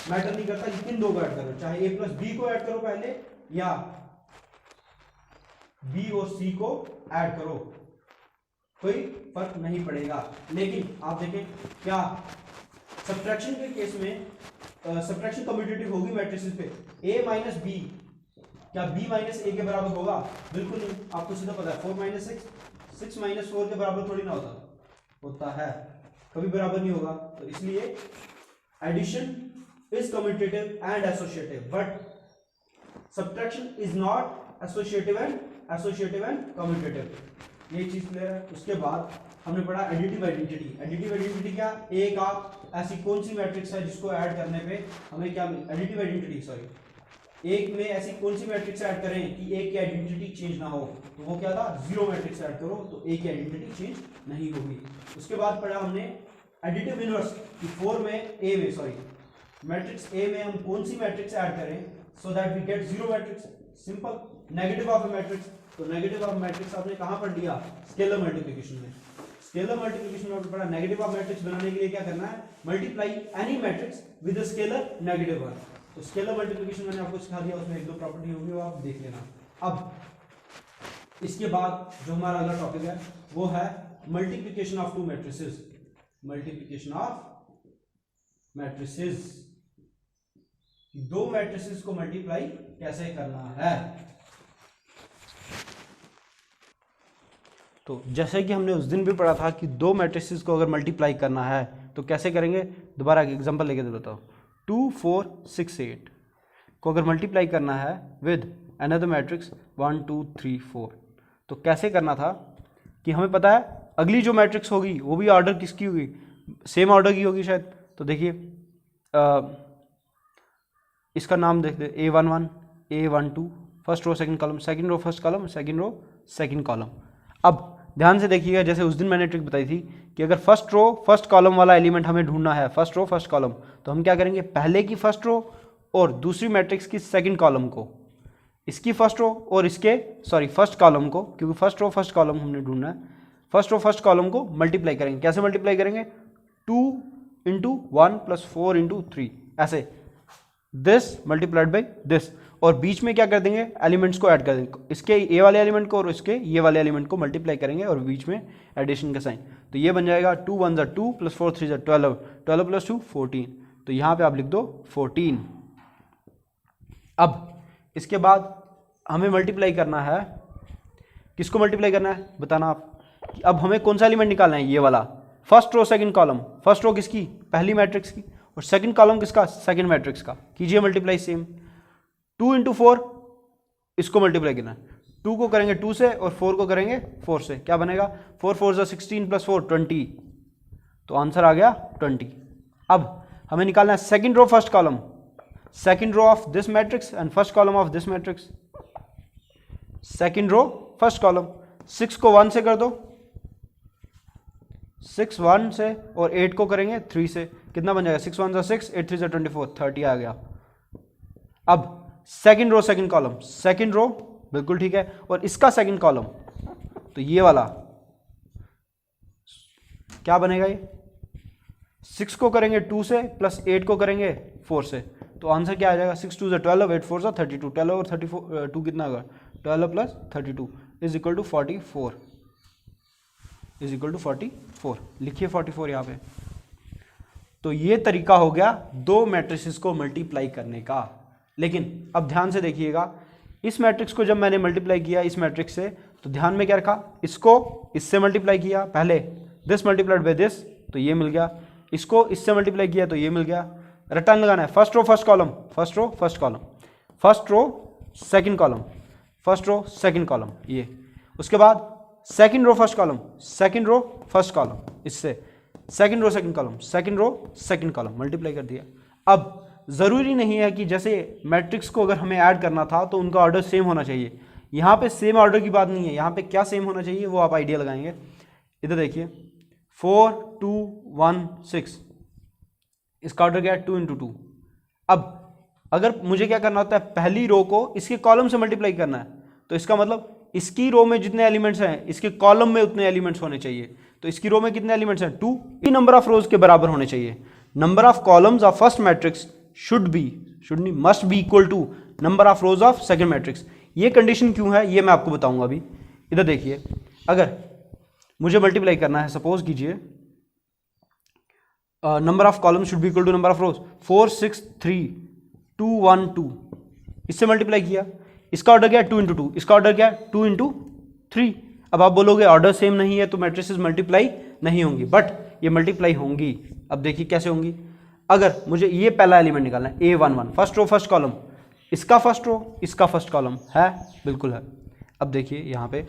[SPEAKER 1] मैटर नहीं करता, किन दो को ऐड कर रहे हो, चाहे a + b को ऐड करो पहले, या b और c को ऐड करो, कोई फर्क नहीं पड़ेगा। लेकिन आप देखें क्या सब्ट्रैक्शन के केस में सब्ट्रैक्शन कम्यूटेटिव होगी मैट्रिसेस पे, a माइनस b, क्या b माइनस a के बराबर होगा, बिल्कुल नहीं। आपको सीधा पता है 4 - 6 6 - 4 के बराबर थोड़ी ना होता है, कभी बराबर नहीं होगा। तो इसलिए addition is commutative and associative, but subtraction is not associative and commutative. ये चीज क्लियर है। उसके बाद हमने पढ़ा एडिटिव आइडेंटिटी। एडिटिव आइडेंटिटी क्या, एक आप ऐसी कौन सी मैट्रिक्स है जिसको ऐड करने पे हमें क्या मिले, एडिटिव आइडेंटिटी सॉरी, एक में ऐसी कौन सी मैट्रिक्स ऐड करें कि एक की आइडेंटिटी चेंज ना हो, तो वो क्या था, 0 मैट्रिक्स ऐड करो तो एक की आइडेंटिटी चेंज नहीं होगी। उसके बाद पढ़ा हमने एडिटिव इनवर्स कि 4 में ए में सॉरी मैट्रिक्स ए में हम कौन सी मैट्रिक्स ऐड करें so that we get zero matrix, simple. Negative of A matrix, तो नेगेटिव ऑफ मैट्रिक्स आपने कहां पढ़ लिया? स्केलर मल्टीप्लिकेशन में। स्केलर मल्टीप्लिकेशन में पढ़ा नेगेटिव ऑफ मैट्रिक्स बनाने के लिए क्या करना है? Multiply any matrix with a scalar negative one. तो स्केलर मल्टीप्लिकेशन मैंने आपको सिखा दिया, उसमें एक दो प्रॉपर्टी होगी वो आप देख लेना। अब इसके बाद जो हमारा अगला टॉपिक है वो है multiplication of two matrices. Multiplication of matrices, दो मैट्रिसेस को मल्टीप्लाई कैसे करना है। तो जैसे कि हमने उस दिन भी पढ़ा था कि दो मैट्रिसेस को अगर मल्टीप्लाई करना है तो कैसे करेंगे, दोबारा एक एग्जांपल लेके देता हूं। 2 4 6 8 को अगर मल्टीप्लाई करना है विद अनदर मैट्रिक्स 1 2 3 4, तो कैसे करना था कि हमें पता है अगली जो मैट्रिक्स होगी वो भी ऑर्डर किसकी होगी? सेम ऑर्डर की होगी शायद। तो देखिए इसका नाम देख दे, A11 A12, first row second column, second row first column, second row second column. अब ध्यान से देखिएगा, जैसे उस दिन मैंने ट्रिक बताई थी कि अगर फर्स्ट रो फर्स्ट कॉलम वाला एलिमेंट हमें ढूंढना है, फर्स्ट रो फर्स्ट कॉलम, तो हम क्या करेंगे? पहले की फर्स्ट रो और दूसरी मैट्रिक्स की सेकंड कॉलम को, इसकी फर्स्ट रो और इसके फर्स्ट कॉलम को, क्योंकि फर्स्ट रो फर्स्ट कॉलम हमने ढूंढना है, फर्स्ट रो फर्स्ट कॉलम को मल्टीप्लाई करेंगे। कैसे मल्टीप्लाई करेंगे? 2 × 1 + 4 × 3, ऐसे दिस मल्टीप्लाइड बाई दिस, और बीच में क्या कर देंगे? एलिमेंट्स को ऐड कर देंगे, इसके ए वाले एलिमेंट को और इसके ये वाले एलिमेंट को मल्टीप्लाई करेंगे और बीच में एडिशन का साइन। तो ये बन जाएगा 2 1 = 2 + 4 3 = 12, 12 + 2 14। तो यहाँ पे आप लिख दो 14। अब इसके बाद हमें मल्टीप्लाई करना है, किसको मल्टीप्लाई करना है बताना आप। अब हमें कौन सा एलिमेंट निकालना है? ये वाला, first row second column. First row किसकी? पहली मैट्रिक्स की, और सेकंड कॉलम किसका? सेकंड मैट्रिक्स का। कीजिए मल्टीप्लाई सेम। 2 × 4 इसको मल्टीप्लाई करना है, 2 को करेंगे 2 से और 4 को करेंगे 4 से, क्या बनेगा? 4 4 = 16 + 4 20, तो आंसर आ गया 20। अब हमें निकालना है second row first column, second row of this matrix and first column of this matrix. Second row first column, 6 को 1 से कर दो, 6 1 से, और 8 को करेंगे 3 से, कितना बन जाएगा? 6 1 = 6, 8 3 = 24, 30 आ गया। अब second row second column, second row बिल्कुल ठीक है, और इसका सेकंड कॉलम, तो ये वाला क्या बनेगा? ये 6 को करेंगे 2 से प्लस 8 को करेंगे 4 से, तो आंसर क्या आ जाएगा? 6 2 = 12, 8 4 = 32, 12 और 32 कितना होगा? 12 + 32 = 44, = 44। लिखिए 44 यहाँ पे। तो ये तरीका हो गया दो मैट्रिसेस को मल्टीप्लाई करने का। लेकिन अब ध्यान से देखिएगा, इस मैट्रिक्स को जब मैंने मल्टीप्लाई किया इस मैट्रिक्स से, तो ध्यान में क्या रखा? इसको इससे मल्टीप्लाई किया पहले, दिस मल्टीप्लाइड बाय दिस, तो ये मिल गया। इसको इससे मल्टीप्लाई किया तो ये मिल गया। रिटर्न लगाना है, first row first column, first row first column, first row second column, first row second column, ये। उसके बाद second row first column, second row first column, इससे second row second column, second row second column, multiply कर दिया। अब जरूरी नहीं है कि जैसे मैट्रिक्स को अगर हमें ऐड करना था तो उनका ऑर्डर सेम होना चाहिए। यहाँ पे सेम ऑर्डर की बात नहीं है, यहाँ पे क्या सेम होना चाहिए वो आप आइडिया लगाएंगे। इधर देखिए 4 2 1 6, इसका ऑर्डर क्या है? 2 × 2। अब अगर मुझे क्या करना होता है, पहली रो को इसके कॉलम से मल्टीप्लाई करना है, तो इसका मतलब इसकी रो में जितने एलिमेंट्स हैं इसके कॉलम में उतने एलिमेंट्स होने चाहिए। तो इसकी रो में कितने एलिमेंट्स हैं? 2, ये नंबर ऑफ रोज के बराबर होने चाहिए। Number of columns of first matrix must be equal to number of rows of second matrix. ये कंडीशन क्यों है ये मैं आपको बताऊंगा अभी। इधर देखिए, अगर मुझे मल्टीप्लाई करना है, सपोज कीजिए number of column should be equal to number of rows, 4 6 3 2 1 2, इससे मल्टीप्लाई किया, इसका ऑर्डर क्या है? 2 × 2, इसका ऑर्डर क्या है? 2 × 3। अब आप बोलोगे ऑर्डर सेम नहीं है तो मैट्रिसेस मल्टीप्लाई नहीं होंगी, बट ये मल्टीप्लाई होंगी। अब देखिए कैसे होंगी। अगर मुझे ये पहला एलिमेंट निकालना है, A11, first row first column, इसका फर्स्ट रो इसका फर्स्ट कॉलम है, बिल्कुल है। अब देखिए यहाँ पे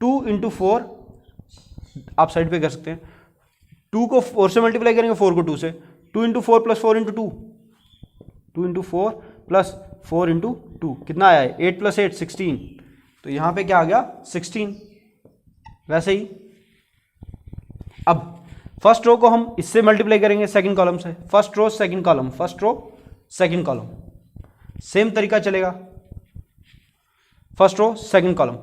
[SPEAKER 1] 2 × 4 आप साइड पे कर सकते हैं, 2 को 4 से मल्टीप्लाई करेंगे, 4 को 2 से, 2 × 4 + 4 × 2, 2 × 4 + 4 × 2 कितना आया है? 8 + 8 16, तो यहाँ पे क्या आ गया? 16। वैसे ही अब फर्स्ट रो को हम इससे मल्टीप्लाई करेंगे सेकंड कॉलम से, first row second column, first row second column, same तरीका चलेगा, first row second column,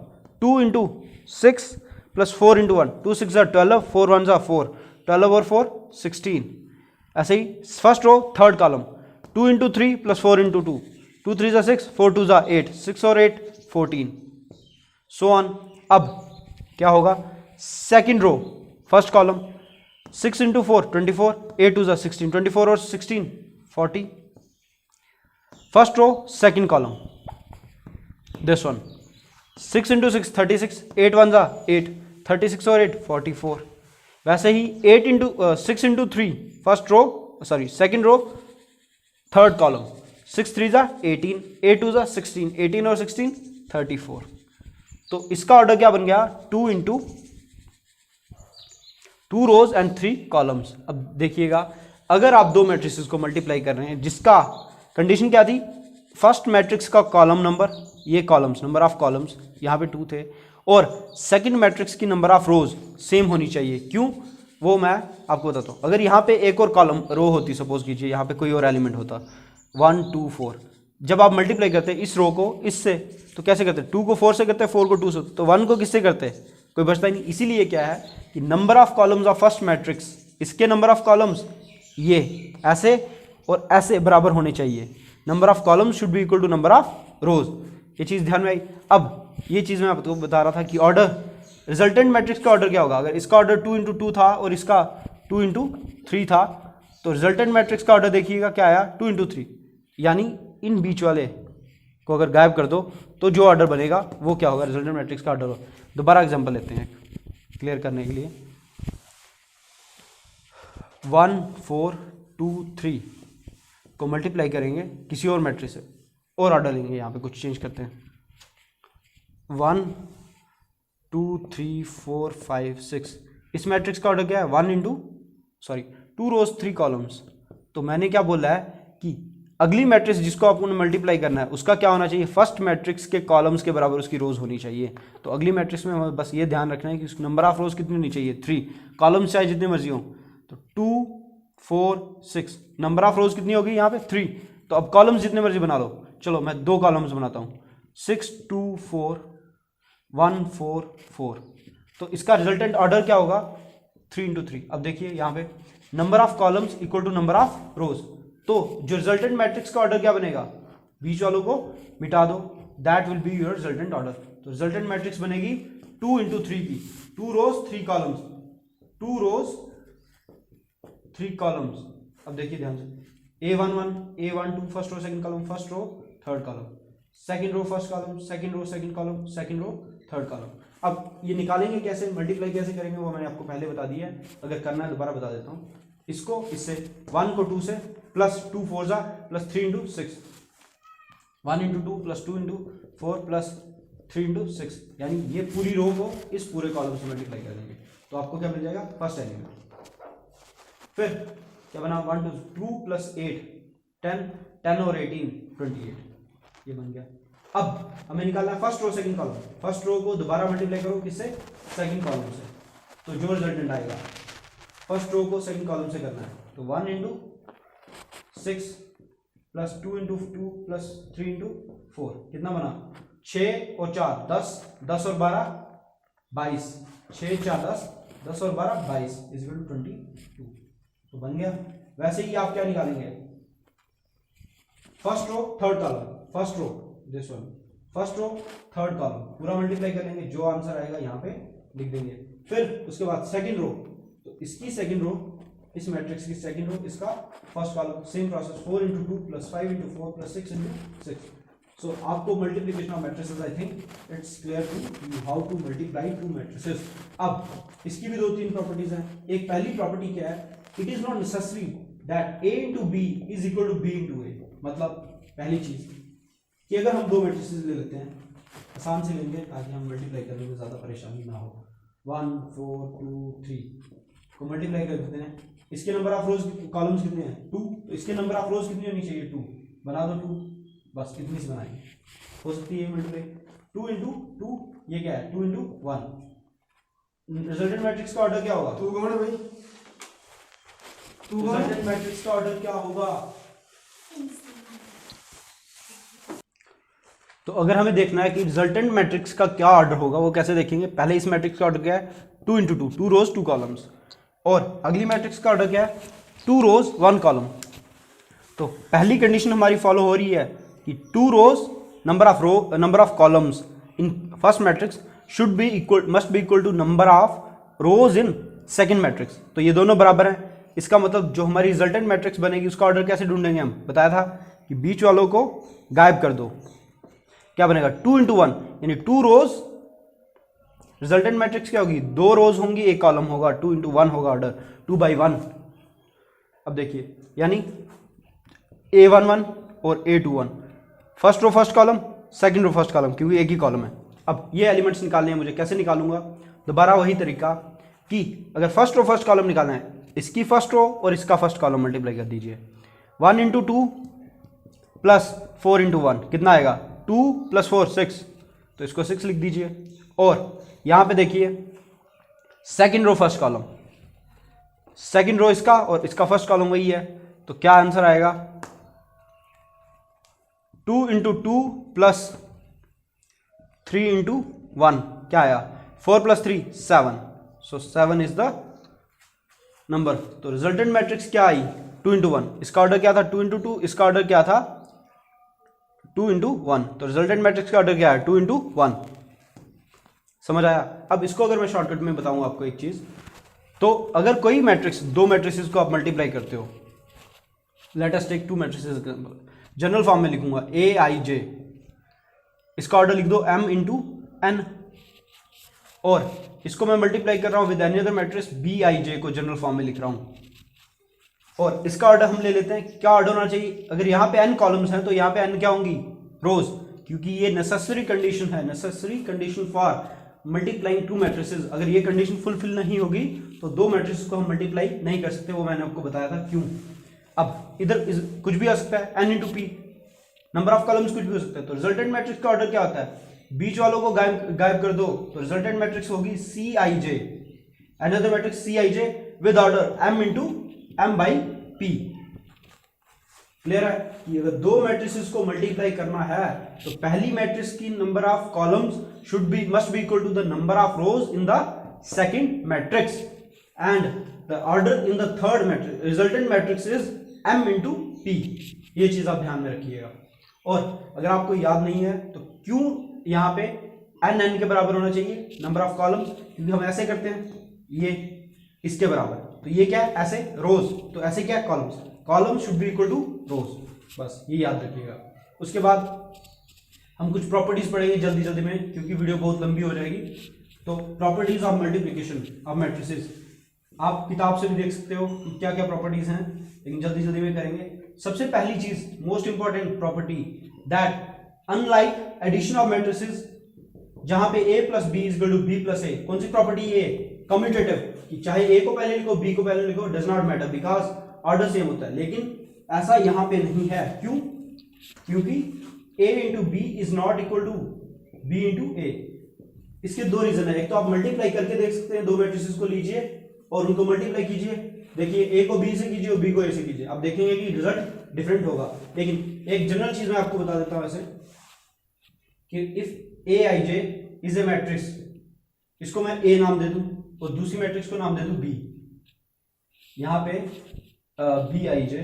[SPEAKER 1] 2 into 6 plus 4 into 1, 2 6 ज़ा 12, 4 1 ज़ा 4, 12 और 4 16। ऐसे ही first row third column, 2 into 3 plus 4 into 2, 2 3 ज़ा 6, 4 2 ज़ा 8, 6 और 8 14, सो ऑन। अब क्या होगा, second row first column, 6 into 4 24, 8 2 ज़ा 16, 24 और 16 40। First row second column, this one, 6 into 6 36, 8 1 ज़ा 8, 36 और 8 44। वैसे ही 8 into 6 into 3 first row, sorry second row third column, 6 3 ज़ा 18, 8 2 ज़ा 16, 18 और 16 34। तो इसका ऑर्डर क्या बन गया, 2 इंटू 2 रोज एंड 3 कॉलम्स। अब देखिएगा, अगर आप दो मैट्रिसेस को मल्टीप्लाई कर रहे हैं जिसका कंडीशन क्या थी, फर्स्ट मैट्रिक्स का कॉलम नंबर, ये कॉलम्स नंबर ऑफ कॉलम्स यहाँ पे 2 थे, और सेकंड मैट्रिक्स की नंबर ऑफ रोज सेम होनी चाहिए। क्यों, वो मैं आपको बताता हूँ। अगर यहाँ पे एक और कॉलम रो होती, सपोज कीजिए यहाँ पे कोई और एलिमेंट होता 1 2 4, जब आप मल्टीप्लाई करते हैं इस रो को इससे, तो कैसे करते हैं, 2 को 4 से करते हैं, 4 को 2 से, तो 1 को किससे करते हैं, कोई बचता ही नहीं। इसीलिए क्या है कि number of columns of first matrix, इसके नंबर ऑफ कॉलम्स ये ऐसे और ऐसे बराबर होने चाहिए। Number of columns should be equal to number of rows, ये चीज़ ध्यान में आई। अब ये चीज़ मैं आपको बता रहा था कि ऑर्डर, रिजल्टेंट मैट्रिक्स का ऑर्डर क्या होगा। अगर इसका ऑर्डर 2 इंटू 2 था और इसका 2 इंटू 3 था, तो रिजल्टेंट मैट्रिक्स का ऑर्डर देखिएगा क्या आया, 2 इंटू 3, यानी इन बीच वाले को अगर गायब कर दो तो जो ऑर्डर बनेगा वो क्या होगा, रिजल्टेंट मैट्रिक्स का ऑर्डर होगा। दोबारा एग्जांपल लेते हैं क्लियर करने के लिए। 1 4 2 3 को मल्टीप्लाई करेंगे किसी और मैट्रिक्स से, और ऑर्डर लेंगे, यहाँ पे कुछ चेंज करते हैं। 1 2 3 4 5 6, इस मैट्रिक्स का ऑर्डर क्या है, 1 इंटू 2 रोज 3 कॉलम्स। तो मैंने क्या बोला है कि अगली मैट्रिक्स जिसको आपको मल्टीप्लाई करना है उसका क्या होना चाहिए, फर्स्ट मैट्रिक्स के कॉलम्स के बराबर उसकी रोज होनी चाहिए। तो अगली मैट्रिक्स में हमें बस ये ध्यान रखना है कि उसकी नंबर ऑफ रोज कितनी होनी चाहिए, 3, कॉलम्स चाहे जितने मर्जी हो। तो 2 4 6, नंबर ऑफ रोज कितनी होगी यहाँ पे 3, तो अब कॉलम्स जितने मर्जी बना लो। चलो मैं 2 कॉलम्स बनाता हूँ, 6 2 4 1 4 4, तो इसका रिजल्टेंट ऑर्डर क्या होगा, 3 इंटू 3। अब देखिए यहाँ पे number of columns equal to number of rows, तो जो रिजल्टेंट मैट्रिक्स का ऑर्डर क्या बनेगा, बीच वालों को मिटा दो, that will be your resultant order. तो रिजल्टेंट मैट्रिक्स बनेगी 2 इंटू 3 की, 2 रोज 3 कॉलम्स, 2 रोज 3 कॉलम्स। अब देखिए ध्यान से, A11 A12 first row second column, first row third column, second row first column, second row second column, second row third column. अब ये निकालेंगे कैसे, मल्टीप्लाई कैसे करेंगे वो मैंने आपको पहले बता दिया है, अगर करना है दोबारा बता देता हूँ। इसको इससे 1 को 2 से, प्लस 2 4 जा plus 3 into 6, 1 into 2 plus 2 into 4 plus 3 into 6, यानी ये पूरी रो को इस पूरे कॉलम से मल्टीप्लाई कर देंगे, तो आपको क्या मिल जाएगा, फर्स्ट एलिमेंट। फिर क्या बना, 1 2 प्लस 8 10, 10 और 18 28, ये बन गया। अब हमें निकालना है first row second column, first row को दोबारा मल्टीप्लाई करो किससे, सेकंड कॉलम से, तो जो रिजल्टेंट आएगा फर्स्ट रो को सेकंड कॉलम से करना है, तो 1 into 6 plus 2 into 2 plus 3 into 4, कितना बना, 6 और 4 10, 10 और 12 22, 6 4 10, 10 और 12 22 इज इक्वल टू 22, तो बन गया। वैसे ही आप क्या निकालेंगे, first row third column, first row this one, first row third column पूरा मल्टीप्लाई कर लेंगे, जो आंसर आएगा यहाँ पे लिख देंगे। फिर उसके बाद सेकंड रो, तो इसकी सेकंड रो, इस मैट्रिक्स की सेकंड रो, इसका first column, same process, 4 into 2 plus 5 into 4 plus 6 into 6। So आपको multiplication of matrices, I think it's clear to you how to multiply two matrices. अब इसकी भी 2-3 प्रॉपर्टीज हैं। एक पहली प्रॉपर्टी क्या है, it is not necessary that a into B is equal to b into a। मतलब पहली चीज कि अगर हम दो मैट्रिसेस ले लेते हैं, आसान से लेंगे ताकि हम मल्टीप्लाई करने में ज़्यादा परेशानी ना हो, 1 4 2 3 को मल्टीप्लाई कर देते हैं, इसके नंबर ऑफ रोज कॉलम्स कितने हैं, 2, तो इसके नंबर ऑफ रोज कितनी होनी चाहिए, 2, बना दो 2, बस कितनी से बनाएंगे, हो सकती है मल्टीप्लाई 2 इंटू 2, ये क्या है 2 इंटू 1। रिजल्टेंट मैट्रिक्स का ऑर्डर क्या होगा,
[SPEAKER 2] तू कौन है भाई, तू
[SPEAKER 1] रिजल्टेंट मैट्रिक्स का ऑर्डर क्या होगा, तो अगर हमें देखना है कि रिजल्टेंट मैट्रिक्स का क्या ऑर्डर होगा, वो कैसे देखेंगे? पहले इस मैट्रिक्स का ऑर्डर क्या है? 2 इंटू 2, 2 रोज 2 कॉलम्स। और अगली मैट्रिक्स का ऑर्डर क्या है? 2 रोज 1 कॉलम। तो पहली कंडीशन हमारी फॉलो हो रही है कि 2 rows number of columns in first matrix must be equal to number of rows in second matrix. तो ये दोनों बराबर हैं। इसका मतलब जो हमारी रिजल्टेंट मैट्रिक्स बनेगी उसका ऑर्डर कैसे ढूंढेंगे? हम बताया था कि बीच वालों को गायब कर दो। क्या बनेगा? 2 इंटू 1, यानी 2 रोज। रिजल्टेंट मैट्रिक्स क्या होगी? 2 रोज होंगी, 1 कॉलम होगा। 2 इंटू 1 होगा ऑर्डर, 2 बाई 1। अब देखिए, यानी A11 और A21, first row first column, second row first column, क्योंकि एक ही कॉलम है। अब ये एलिमेंट्स निकालने हैं मुझे, कैसे निकालूंगा? दोबारा वही तरीका कि अगर फर्स्ट रो फर्स्ट कॉलम निकालना है, इसकी फर्स्ट रो और इसका फर्स्ट कॉलम मल्टीप्लाई कर दीजिए। 1 इंटू 2 प्लस 4 इंटू 1 कितना आएगा? 2 प्लस 4 6, तो इसको 6 लिख दीजिए। और यहां पे देखिए second row first column, second row इसका और इसका फर्स्ट कॉलम वही है, तो क्या आंसर आएगा? 2 इंटू 2 प्लस 3 इंटू 1 क्या आया? 4 plus 3 7, so 7 is the number. तो रिजल्टेंट मैट्रिक्स क्या आई? 2 इंटू 1। इसका ऑर्डर क्या था? 2 इंटू 2। इसका ऑर्डर क्या था? 2 इंटू 1। तो रिजल्टेंट मैट्रिक्स का ऑर्डर क्या है? 2 इंटू 1। समझ आया? अब इसको अगर मैं शॉर्टकट में बताऊं आपको एक चीज, तो अगर कोई मैट्रिक्स, दो मैट्रिक्स को आप मल्टीप्लाई करते हो, let us take 2 matrix, general form में लिखूंगा AIJ, इसका ऑर्डर लिख दो M इंटू N, और इसको मैं मल्टीप्लाई कर रहा हूं with any other matrix BIJ को जनरल फॉर्म में लिख रहा हूं, और इसका ऑर्डर हम ले लेते हैं। क्या ऑर्डर होना चाहिए? अगर यहां पे n कॉलम्स हैं तो यहां पे n क्या होंगी? रोज, क्योंकि ये नेसेसरी कंडीशन है, necessary condition for multiplying 2 matrices. अगर ये कंडीशन फुलफिल नहीं होगी तो 2 मैट्रिसेस को हम मल्टीप्लाई नहीं कर सकते, वो मैंने आपको बताया था क्यों। अब इधर कुछ भी आ सकता है, n into P, number of columns कुछ भी हो सकता है। तो रिजल्टेंट मैट्रिक्स का ऑर्डर क्या होता है? बीच वालों को गायब कर दो, तो रिजल्टेंट मैट्रिक्स होगी CIJ, another matrix CIJ with order M into M by P। Clear है कि अगर दो मैट्रिसेस को मल्टीप्लाई करना है तो पहली मैट्रिक्स की number of columns must be equal to the number of rows in the second matrix, and the order in the third matrix resultant matrix is M into P। ये चीज आप ध्यान में रखिएगा। और अगर आपको याद नहीं है तो क्यों यहाँ पे n के बराबर होना चाहिए नंबर ऑफ कॉलम्स? क्योंकि हम ऐसे करते हैं, ये इसके बराबर, तो ये क्या है? ऐसे रोज, तो ऐसे क्या है? Columns. Column should be equal to rows, बस ये याद रखिएगा। उसके बाद हम कुछ प्रॉपर्टीज पढ़ेंगे जल्दी जल्दी में, क्योंकि वीडियो बहुत लंबी हो जाएगी। तो properties of multiplication of matrices आप किताब से भी देख सकते हो कि क्या क्या प्रॉपर्टीज हैं, लेकिन जल्दी जल्दी में करेंगे। सबसे पहली चीज, most important property, that unlike addition of matrices जहां पे a plus B is equal to B plus A, कौन सी प्रॉपर्टी? ये कम्यूटेटिव, कि चाहे a को पहले लिखो b को पहले लिखो, does not matter, because order same होता है। लेकिन ऐसा यहां पे नहीं है, क्यों? क्योंकि a into B is not equal to b into A. इसके दो रीजन है। एक तो आप मल्टीप्लाई करके देख सकते हैं, दो मैट्रिसेस को लीजिए और उनको मल्टीप्लाई कीजिए, देखिए a को b से कीजिए और b को a से कीजिए, आप देखेंगे कि रिजल्ट डिफरेंट होगा। लेकिन एक जनरल चीज मैं आपको बता देता हूं ऐसे कि if AIJ is a matrix, इसको मैं A नाम दे दूं और दूसरी मैट्रिक्स को नाम दे दूं B, यहां पे BIJ,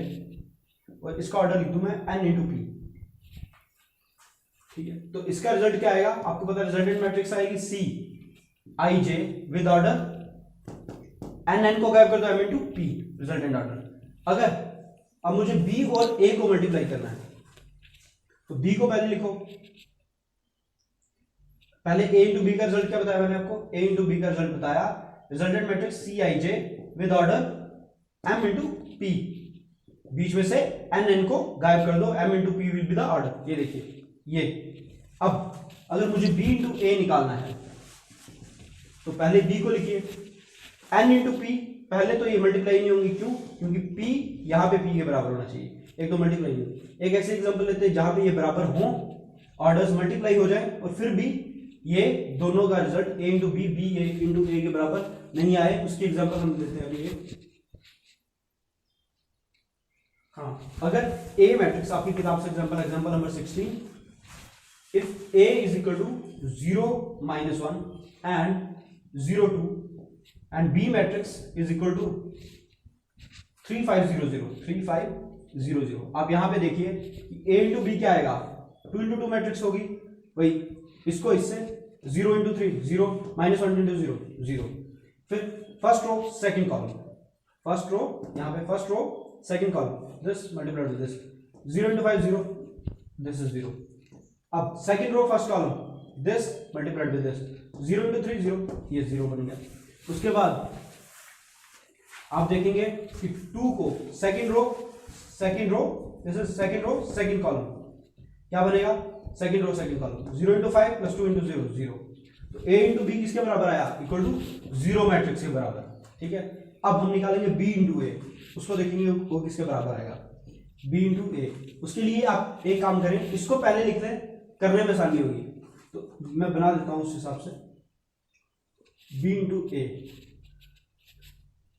[SPEAKER 1] और इसका ऑर्डर लिख दूं मैं N इंटू P। ठीक है, तो इसका रिजल्ट क्या आएगा? आपको पता है रिजल्टेंट मैट्रिक्स आएगी CIJ विद ऑर्डर N को गायब कर दो M into P, resultant order. अगर अब मुझे B और A को मल्टीप्लाई करना है तो B को पहले लिखो, पहले a इंटू बी का रिजल्ट क्या बताया मैंने आपको? a इंटू बी का रिजल्ट बताया, resultant matrix CIJ with order M into P, बीच में से n को गायब कर दो, M into P will be the order. ये देखिए ये। अब अगर मुझे B इंटू A निकालना है तो पहले B को लिखिए, n इंटू P, पहले तो ये मल्टीप्लाई नहीं होंगी, क्यों? क्योंकि P यहां पे P के बराबर होना चाहिए, एक तो मल्टीप्लाई नहीं। एक ऐसे एग्जांपल लेते हैं जहां पे ये बराबर हो, ऑर्डर्स मल्टीप्लाई हो जाए और फिर भी ये दोनों का result a into B, B into A के बराबर नहीं आए, उसकी एग्जांपल हम लेते हैं अभी ये। हाँ, अगर a मैट्रिक्स आपकी किताब से example number 16, if A is equal to 0 minus 1 and 0 2 and B matrix is equal to 3 5 0 0 3 5 0 0। आप यहां पे देखिए A इंटू बी क्या आएगा, 2 इंटू 2 मैट्रिक्स होगी, वही इसको इससे 0 इंटू 3 0 माइनस 1 इंटू 0 0। फिर first row second column, first row यहां पे first row second column, this multiplied with this 0 into 5 0, this is 0। अब second row first column, this multiplied with this 0 into 3 0, ये 0 बन गया। उसके बाद आप देखेंगे कि 2 को second row this is second row second column, क्या बनेगा, second row second column 0 into 5 plus 2 into 0 0। तो A इंटू बी किसके बराबर आया, इक्वल टू 0 मैट्रिक्स के बराबर, ठीक है। अब हम निकालेंगे B इंटू ए, उसको देखेंगे वो किसके बराबर आएगा, B इंटू ए। उसके लिए आप एक काम करें, इसको पहले लिख लें, करने में आसानी होगी, तो मैं बना देता हूं उस हिसाब से B इंटू ए,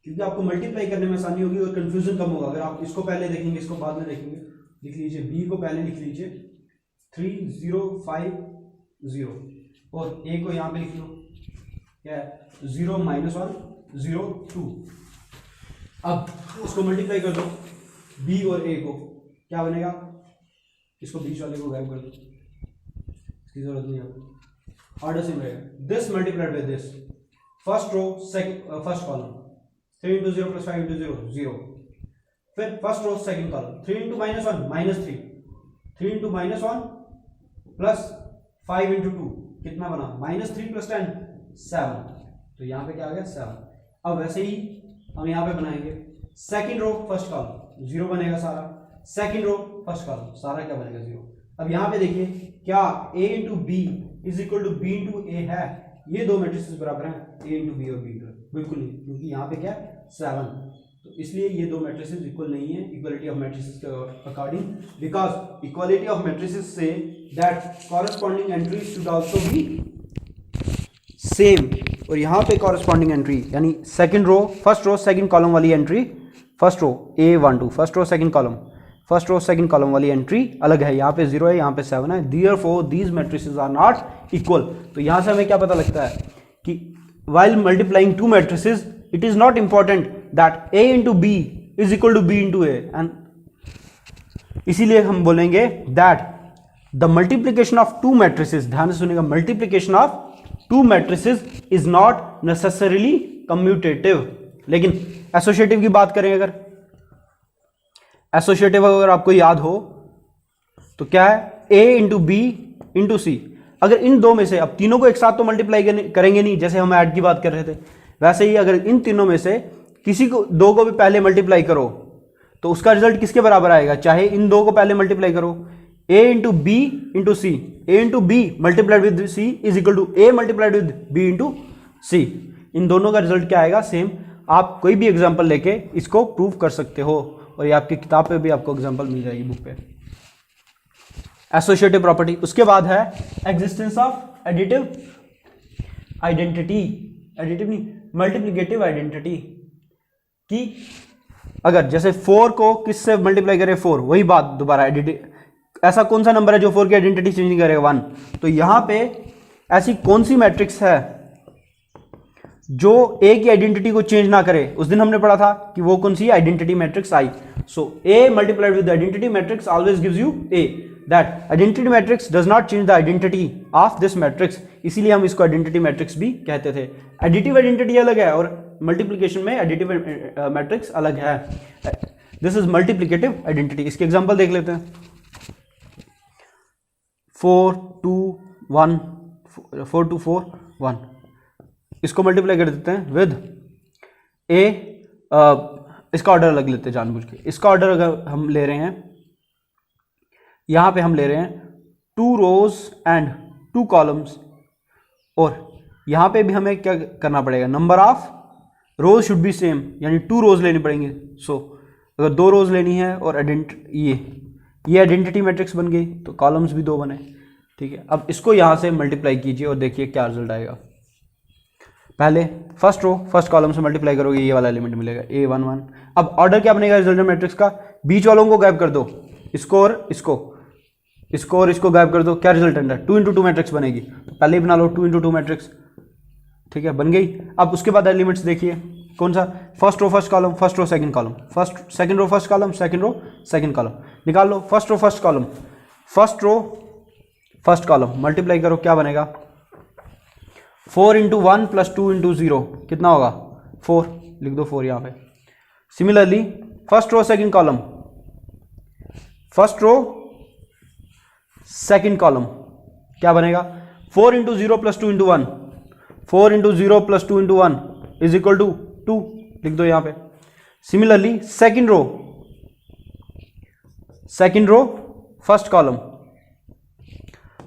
[SPEAKER 1] क्योंकि आपको मल्टीप्लाई करने में आसानी होगी और कंफ्यूजन कम होगा। अगर आप इसको पहले देखेंगे इसको बाद में देखेंगे, लिख लीजिए B को पहले लिख लीजिए 3 0 5 0 और A को यहां पे लिख लो क्या है 0 माइनस 1 0 2। अब उसको मल्टीप्लाई कर दो B और A को, क्या बनेगा, इसको बीच वाले को गायब कर दो, इसकी जरूरत नहीं है, ऑर्डर सेम रहेगा। This multiplied by this, first row second first column 3 into 0 plus 5 into 0 0। फिर first row second column 3 into minus 1 minus 3, 3 into minus 1 plus 5 into 2 कितना बना, माइनस 3 प्लस 10 7। तो यहाँ पे क्या आ गया 7। अब वैसे ही हम यहाँ पे बनाएंगे सेकंड रो फर्स्ट कॉलम 0 बनेगा सारा, सेकंड रो फर्स्ट कॉलम सारा क्या बनेगा 0। अब यहाँ पे देखिए क्या A into B is equal to B into A है, ये दो मैट्रिसेस बराबर हैं A इंटू बी और B इंटू, बिल्कुल नहीं, क्योंकि यहाँ पे क्या 7, तो इसलिए ये दो मैट्रिसेस इक्वल नहीं है इक्वालिटी ऑफ मैट्रिसेस के according, because equality of matrices से that corresponding entry should also be same. और यहाँ पे कॉरेस्पॉन्डिंग एंट्री यानी second row first row second column वाली entry, first row A12 first row second column, first row second column वाली entry अलग है, यहाँ पे 0 है यहाँ पे 7 है, therefore these matrices are not equal. तो यहाँ से हमें क्या पता लगता है कि while multiplying two matrices it is not important that A into B is equal to B into A, and इसीलिए हम बोलेंगे that the multiplication of two matrices, ध्यान से सुनिएगा, multiplication of two matrices is not necessarily commutative। लेकिन associative की बात करें, अगर एसोसिएटिव अगर आपको याद हो तो क्या है A इंटू बी इंटू सी। अगर इन दो में से, अब तीनों को एक साथ तो मल्टीप्लाई करेंगे नहीं, जैसे हम ऐड की बात कर रहे थे, वैसे ही अगर इन तीनों में से किसी को दो को भी पहले मल्टीप्लाई करो तो उसका रिजल्ट किसके बराबर आएगा, चाहे इन दो को पहले मल्टीप्लाई करो, A into B into C, A into B multiplied with C is equal to A multiplied with B into C. इन दोनों का रिजल्ट क्या आएगा, सेम। आप कोई भी एग्जाम्पल लेके इसको प्रूव कर सकते हो, और ये आपकी किताब पे भी आपको एग्जाम्पल मिल जाएगी, बुक पे। Associative property. उसके बाद है existence of additive identity, additive नहीं मल्टीप्लिकेटिव आइडेंटिटी, कि अगर जैसे 4 को किससे मल्टीप्लाई करें 4, वही बात दोबारा एडिटिव, ऐसा कौन सा नंबर है जो 4 की आइडेंटिटी चेंज नहीं करेगा 1। तो यहां पे ऐसी कौन सी मैट्रिक्स है जो A की आइडेंटिटी को चेंज ना करे, उस दिन हमने पढ़ा था कि वो कौन सी आइडेंटिटी मैट्रिक्स आई। So A multiplied with identity matrix always gives you A, that identity matrix does not change the identity of this matrix, इसीलिए हम इसको आइडेंटिटी मैट्रिक्स भी कहते थे। एडिटिव आइडेंटिटी अलग है और मल्टीप्लिकेशन में एडिटिव मैट्रिक्स अलग है। This is multiplicative identity. इसके एग्जांपल देख लेते हैं। 4 2 1 4 2 4 1, इसको मल्टीप्लाई कर देते हैं विद A, इसका ऑर्डर अलग लेते हैं जानबूझ के। इसका ऑर्डर अगर हम ले रहे हैं, यहां पे हम ले रहे हैं 2 रोज एंड 2 कॉलम्स, और यहां पे भी हमें क्या करना पड़ेगा, number of rose should be same, यानी 2 रोज लेनी पड़ेंगे। सो अगर 2 रोज लेनी है और ये आइडेंटिटी मैट्रिक्स बन गई, तो कॉलम्स भी 2 बने, ठीक है। अब इसको यहां से मल्टीप्लाई कीजिए और देखिए क्या रिजल्ट आएगा। पहले फर्स्ट रो फर्स्ट कॉलम से मल्टीप्लाई करोगे, ये वाला एलिमेंट मिलेगा A11। अब ऑर्डर क्या बनेगा रिजल्टेंट मैट्रिक्स का, बीच वालों को गायब कर दो, इसको और इसको, इसको और इसको गायब कर दो, क्या रिजल्टेंट है? 2 इंटू 2 मैट्रिक्स बनेगी। तो पहले ही बना लो 2 इंटू 2 मैट्रिक्स, ठीक है, बन गई। अब उसके बाद एलिमेंट्स देखिए कौन सा, first row first column, first row second column, first second row first column, second row second column, निकाल लो। First row first column, first row first column multiply करो, क्या बनेगा? 4 इंटू 1 प्लस 2 इंटू 0 कितना होगा? 4, लिख दो 4 यहाँ पे। Similarly first row second column, first row second column क्या बनेगा? 4 into 0 plus 2 into 1, 4 into 0 plus 2 into 1 is equal to 2, लिख दो यहां पे। Similarly second row first column,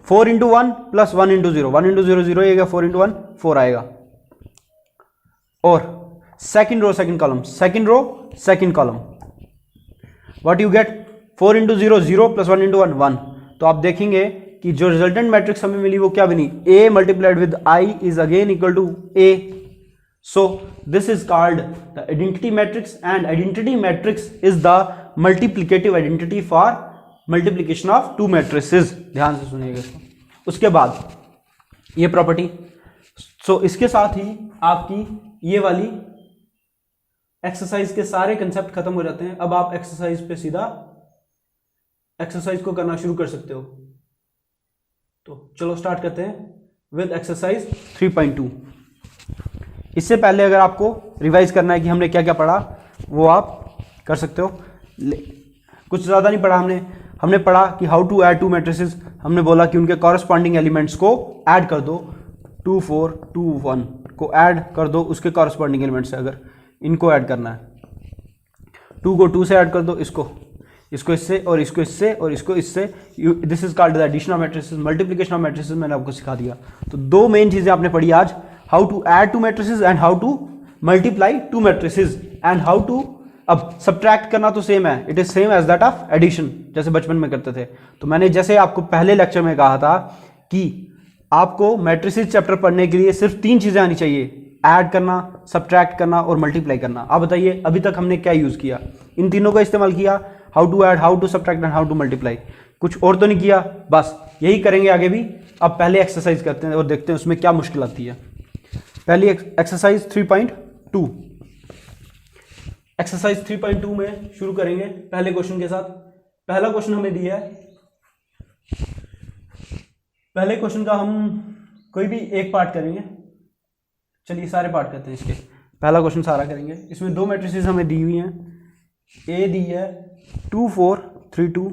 [SPEAKER 1] 4 into 1 plus 1 into 0, 1 into 0 0 आएगा, 4 इंटू 1 4 आएगा। और second row second column, second row second column, what you get? 4 into 0 0 plus 1 into 1 1। तो आप देखेंगे कि जो रिजल्टेंट मैट्रिक्स हमें मिली वो क्या बनी? A multiplied with I is again equal to A। So this is called the identity matrix, and identity matrix is the multiplicative identity for multiplication of two matrices। ध्यान से सुनिएगा इसको। उसके बाद ये प्रॉपर्टी, सो इसके साथ ही आपकी ये वाली एक्सरसाइज के सारे कंसेप्ट खत्म हो जाते हैं। अब आप एक्सरसाइज पे सीधा एक्सरसाइज को करना शुरू कर सकते हो। तो चलो स्टार्ट करते हैं विद एक्सरसाइज 3.2। इससे पहले अगर आपको रिवाइज करना है कि हमने क्या क्या पढ़ा, वो आप कर सकते हो। कुछ ज़्यादा नहीं पढ़ा हमने पढ़ा कि how to add two matrices. हमने बोला कि उनके कॉरस्पॉन्डिंग एलिमेंट्स को ऐड कर दो, 2 4 2 1 को ऐड कर दो उसके कॉरस्पॉन्डिंग एलिमेंट्स से। अगर इनको ऐड करना है, 2 को 2 से ऐड कर दो, इसको इससे और इसको इससे और इसको इससे। This is called the addition of matrices, multiplication of matrices मैंने आपको सिखा दिया। तो दो मेन चीजें आपने पढ़ी आज, how to add two matrices and how to multiply two matrices, and how to, अब सब्ट्रैक्ट करना तो सेम है, it is same as that of addition, जैसे बचपन में करते थे। तो मैंने जैसे आपको पहले लेक्चर में कहा था कि आपको मैट्रिसेस चैप्टर पढ़ने के लिए सिर्फ 3 चीजें आनी चाहिए, ऐड करना, सब्ट्रैक्ट करना और मल्टीप्लाई करना। आप बताइए अभी तक हमने क्या यूज किया? इन तीनों का इस्तेमाल किया, how to add, how to subtract and how to multiply. कुछ और तो नहीं किया, बस यही करेंगे आगे भी। अब पहले एक्सरसाइज करते हैं और देखते हैं उसमें क्या मुश्किल आती है। पहली एक्सरसाइज 3.2, एक्सरसाइज 3.2 में शुरू करेंगे पहले क्वेश्चन के साथ। पहला क्वेश्चन हमें दिया है, पहले क्वेश्चन का हम कोई भी एक पार्ट करेंगे। चलिए सारे पार्ट करते हैं इसके, पहला क्वेश्चन सारा करेंगे। इसमें 2 मैट्रिसेस हमें दी हुई हैं, ए दी है 2 4 3 2,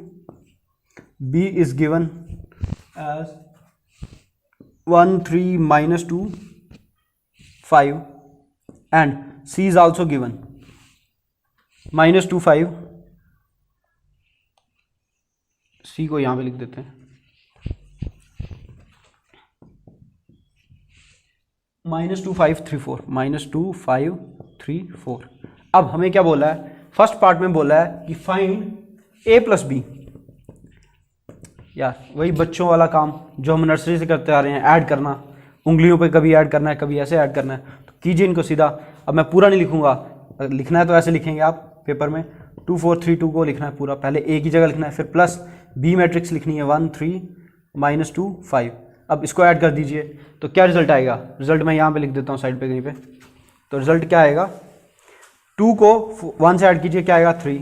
[SPEAKER 1] B is given as 1 3 -2 5, and C is also given -2 5। C को यहां पे लिख देते हैं, -2 5 3 4, -2 5 3 4। अब हमें क्या बोला है? फर्स्ट पार्ट में बोला है कि फाइंड ए प्लस बी। यार वही बच्चों वाला काम जो हम नर्सरी से करते आ रहे हैं, ऐड करना, उंगलियों पे कभी ऐड करना है, कभी ऐसे ऐड करना है। तो कीजिए इनको सीधा। अब मैं पूरा नहीं लिखूंगा, लिखना है तो ऐसे लिखेंगे आप पेपर में, 2 4 3 2 को लिखना है पूरा, पहले ए की जगह लिखना है, फिर प्लस बी मैट्रिक्स लिखनी है 1 3 -2 5। अब इसको ऐड कर दीजिए तो क्या रिजल्ट आएगा? रिजल्ट मैं यहाँ पे लिख देता हूँ साइड पे कहीं पे। तो रिजल्ट क्या आएगा? 2 को 1 से ऐड कीजिए, क्या आएगा? 3।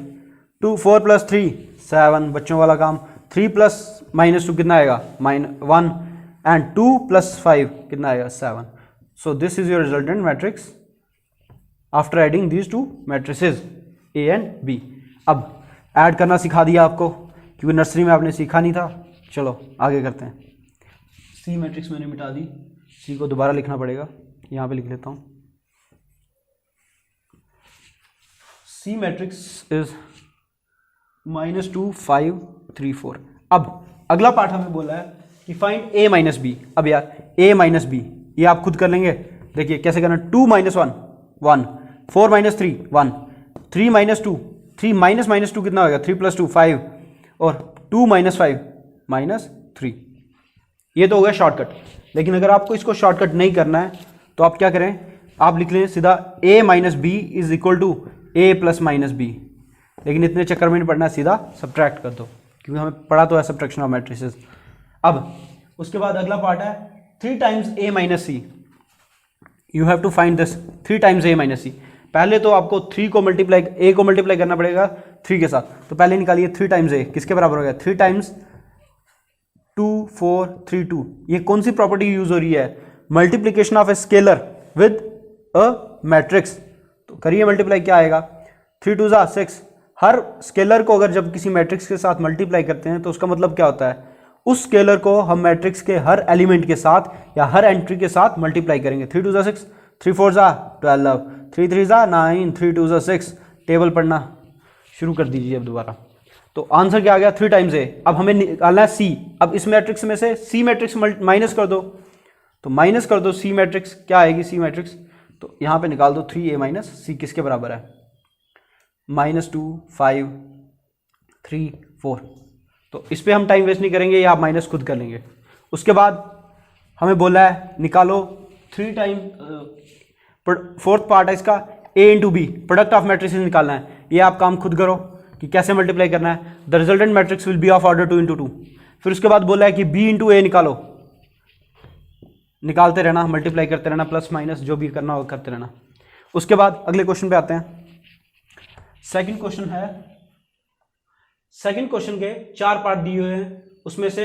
[SPEAKER 1] 2 4 + 3 7, बच्चों वाला काम। 3 प्लस -2 कितना आएगा? -1, एंड 2 + 5 कितना आएगा? 7। So this is your resultant matrix after adding these 2 matrices A and B. अब ऐड करना सिखा दिया आपको, क्योंकि नर्सरी में आपने सीखा नहीं था। चलो आगे करते हैं। सी मैट्रिक्स मैंने मिटा दी, सी को दोबारा लिखना पड़ेगा, यहाँ पे लिख लेता हूँ। C matrix is -2 5 3 4। अब अगला पार्ट हमें बोला है कि फाइंड ए माइनस बी। अब यार ए माइनस बी ये आप खुद कर लेंगे, देखिए कैसे करना। 2 - 1 1, 4 - 3 1, 3 - 2 3 -2 कितना होगा? 3 + 2 5, और 2 - 5 -3। ये तो हो गया शॉर्टकट। लेकिन अगर आपको इसको शॉर्टकट नहीं करना है तो आप क्या करें? आप लिख लें सीधा a - b is equal to a + -b। लेकिन इतने चक्कर में नहीं पड़ना है, सीधा सब्ट्रैक्ट कर दो, क्योंकि हमें पढ़ा तो है सब्ट्रैक्शन ऑफ मैट्रिसेस। अब उसके बाद अगला पार्ट है 3 times a minus C. You have to find this 3 times a minus C. पहले तो आपको 3 को मल्टीप्लाई a को मल्टीप्लाई करना पड़ेगा 3 के साथ, तो पहले निकालिए 3 टाइम्स a किसके बराबर हो गया 3 टाइम्स 2 4 3 2। ये कौन सी प्रॉपर्टी यूज हो रही है, multiplication of a scalar with a matrix. तो करिए मल्टीप्लाई, क्या आएगा 3 2 जा 6। हर स्केलर को अगर जब किसी मैट्रिक्स के साथ मल्टीप्लाई करते हैं तो उसका मतलब क्या होता है, उस स्केलर को हम मैट्रिक्स के हर एलिमेंट के साथ या हर एंट्री के साथ मल्टीप्लाई करेंगे। 3 2 जा 6, 3 4 जा 12, 3 3 जा 9, 3 2 जा 6। टेबल पढ़ना शुरू कर दीजिए अब दोबारा। तो आंसर क्या आ गया 3 टाइम्स a। अब हमें निकालना है c। अब इस मैट्रिक्स में से c मैट्रिक्स माइनस कर दो, तो माइनस कर दो c मैट्रिक्स, क्या आएगी c मैट्रिक्स, तो यहाँ पे निकाल दो 3a माइनस c किसके बराबर है -2 5 3 4। तो इस पर हम टाइम वेस्ट नहीं करेंगे, या आप माइनस खुद कर लेंगे। उसके बाद हमें बोला है निकालो 3 टाइम, फोर्थ पार्ट है इसका a into B, product of matrices निकालना है। ये आप काम खुद करो कि कैसे मल्टीप्लाई करना है। The resultant matrix will be of order 2 into 2। फिर उसके बाद बोला है कि b इंटू a निकालो, निकालते रहना, मल्टीप्लाई करते रहना, प्लस माइनस जो भी करना हो करते रहना। उसके बाद अगले क्वेश्चन पे आते हैं। सेकंड क्वेश्चन है, सेकंड क्वेश्चन के 4 पार्ट दिए हुए हैं, उसमें से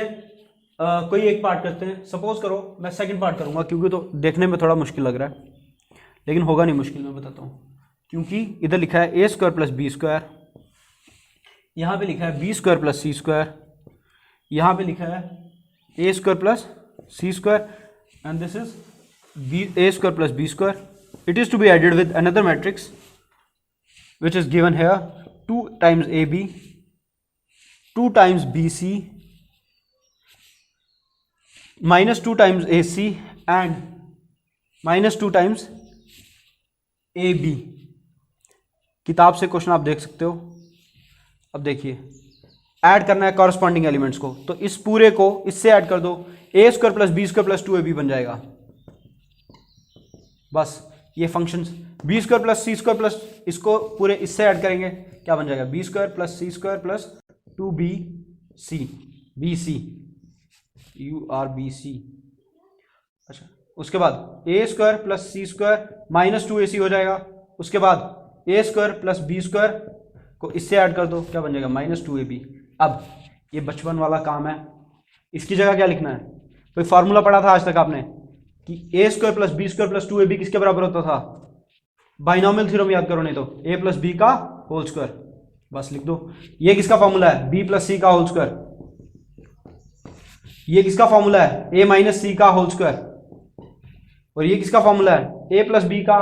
[SPEAKER 1] कोई एक पार्ट करते हैं। सपोज करो मैं सेकंड पार्ट करूंगा, क्योंकि तो देखने में थोड़ा मुश्किल लग रहा है, लेकिन होगा नहीं मुश्किल, मैं बताता हूँ। क्योंकि इधर लिखा है a square plus B square, यहाँ पे लिखा है b square plus C square, यहाँ पे लिखा है a square plus C square, and this is a square plus b square. It is to be added with another matrix which is given here 2 times ab, 2 times bc, minus 2 times ac and minus 2 times ab। किताब से question आप देख सकते हो। अब देखिए add करना है कॉरस्पॉन्डिंग एलिमेंट्स को, तो इस पूरे को इससे ऐड कर दो, a square plus B square plus 2ab बन जाएगा। बस ये functions b square plus C square plus, इसको पूरे इससे ऐड करेंगे, क्या बन जाएगा b square plus C square plus 2bc, bc URBC। अच्छा, उसके बाद a square plus C square minus 2ac हो जाएगा। उसके बाद a square plus B square को इससे ऐड कर दो, क्या बन जाएगा -2ab। अब ये बचपन वाला काम है, इसकी जगह क्या लिखना है, कोई फार्मूला पढ़ा था आज तक आपने कि a square plus B square plus 2ab किसके बराबर होता था, बाइनोमियल थ्योरम याद करो, नहीं तो a प्लस बी का होल स्क्वायर, बस लिख दो। ये किसका फॉर्मूला है, b प्लस सी का होल स्क्वायर। ये किसका फॉर्मूला है, a माइनस सी का होल स्क्वायर। और ये किसका फॉर्मूला है, a प्लस बी का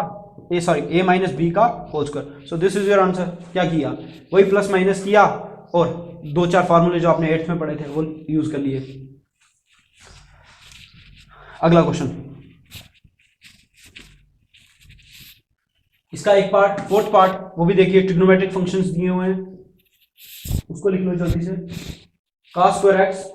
[SPEAKER 1] a माइनस बी का whole square. So this is your answer. क्या किया, वही प्लस माइनस किया और 2-4 फार्मूले जो आपने 8th में पढ़े थे वो यूज कर लिए। अगला क्वेश्चन, इसका एक पार्ट, फोर्थ पार्ट, वो भी देखिए। ट्रिग्नोमेट्रिक फंक्शंस दिए हुए हैं, उसको लिख लो जल्दी से। cos स्क्वायर एक्स,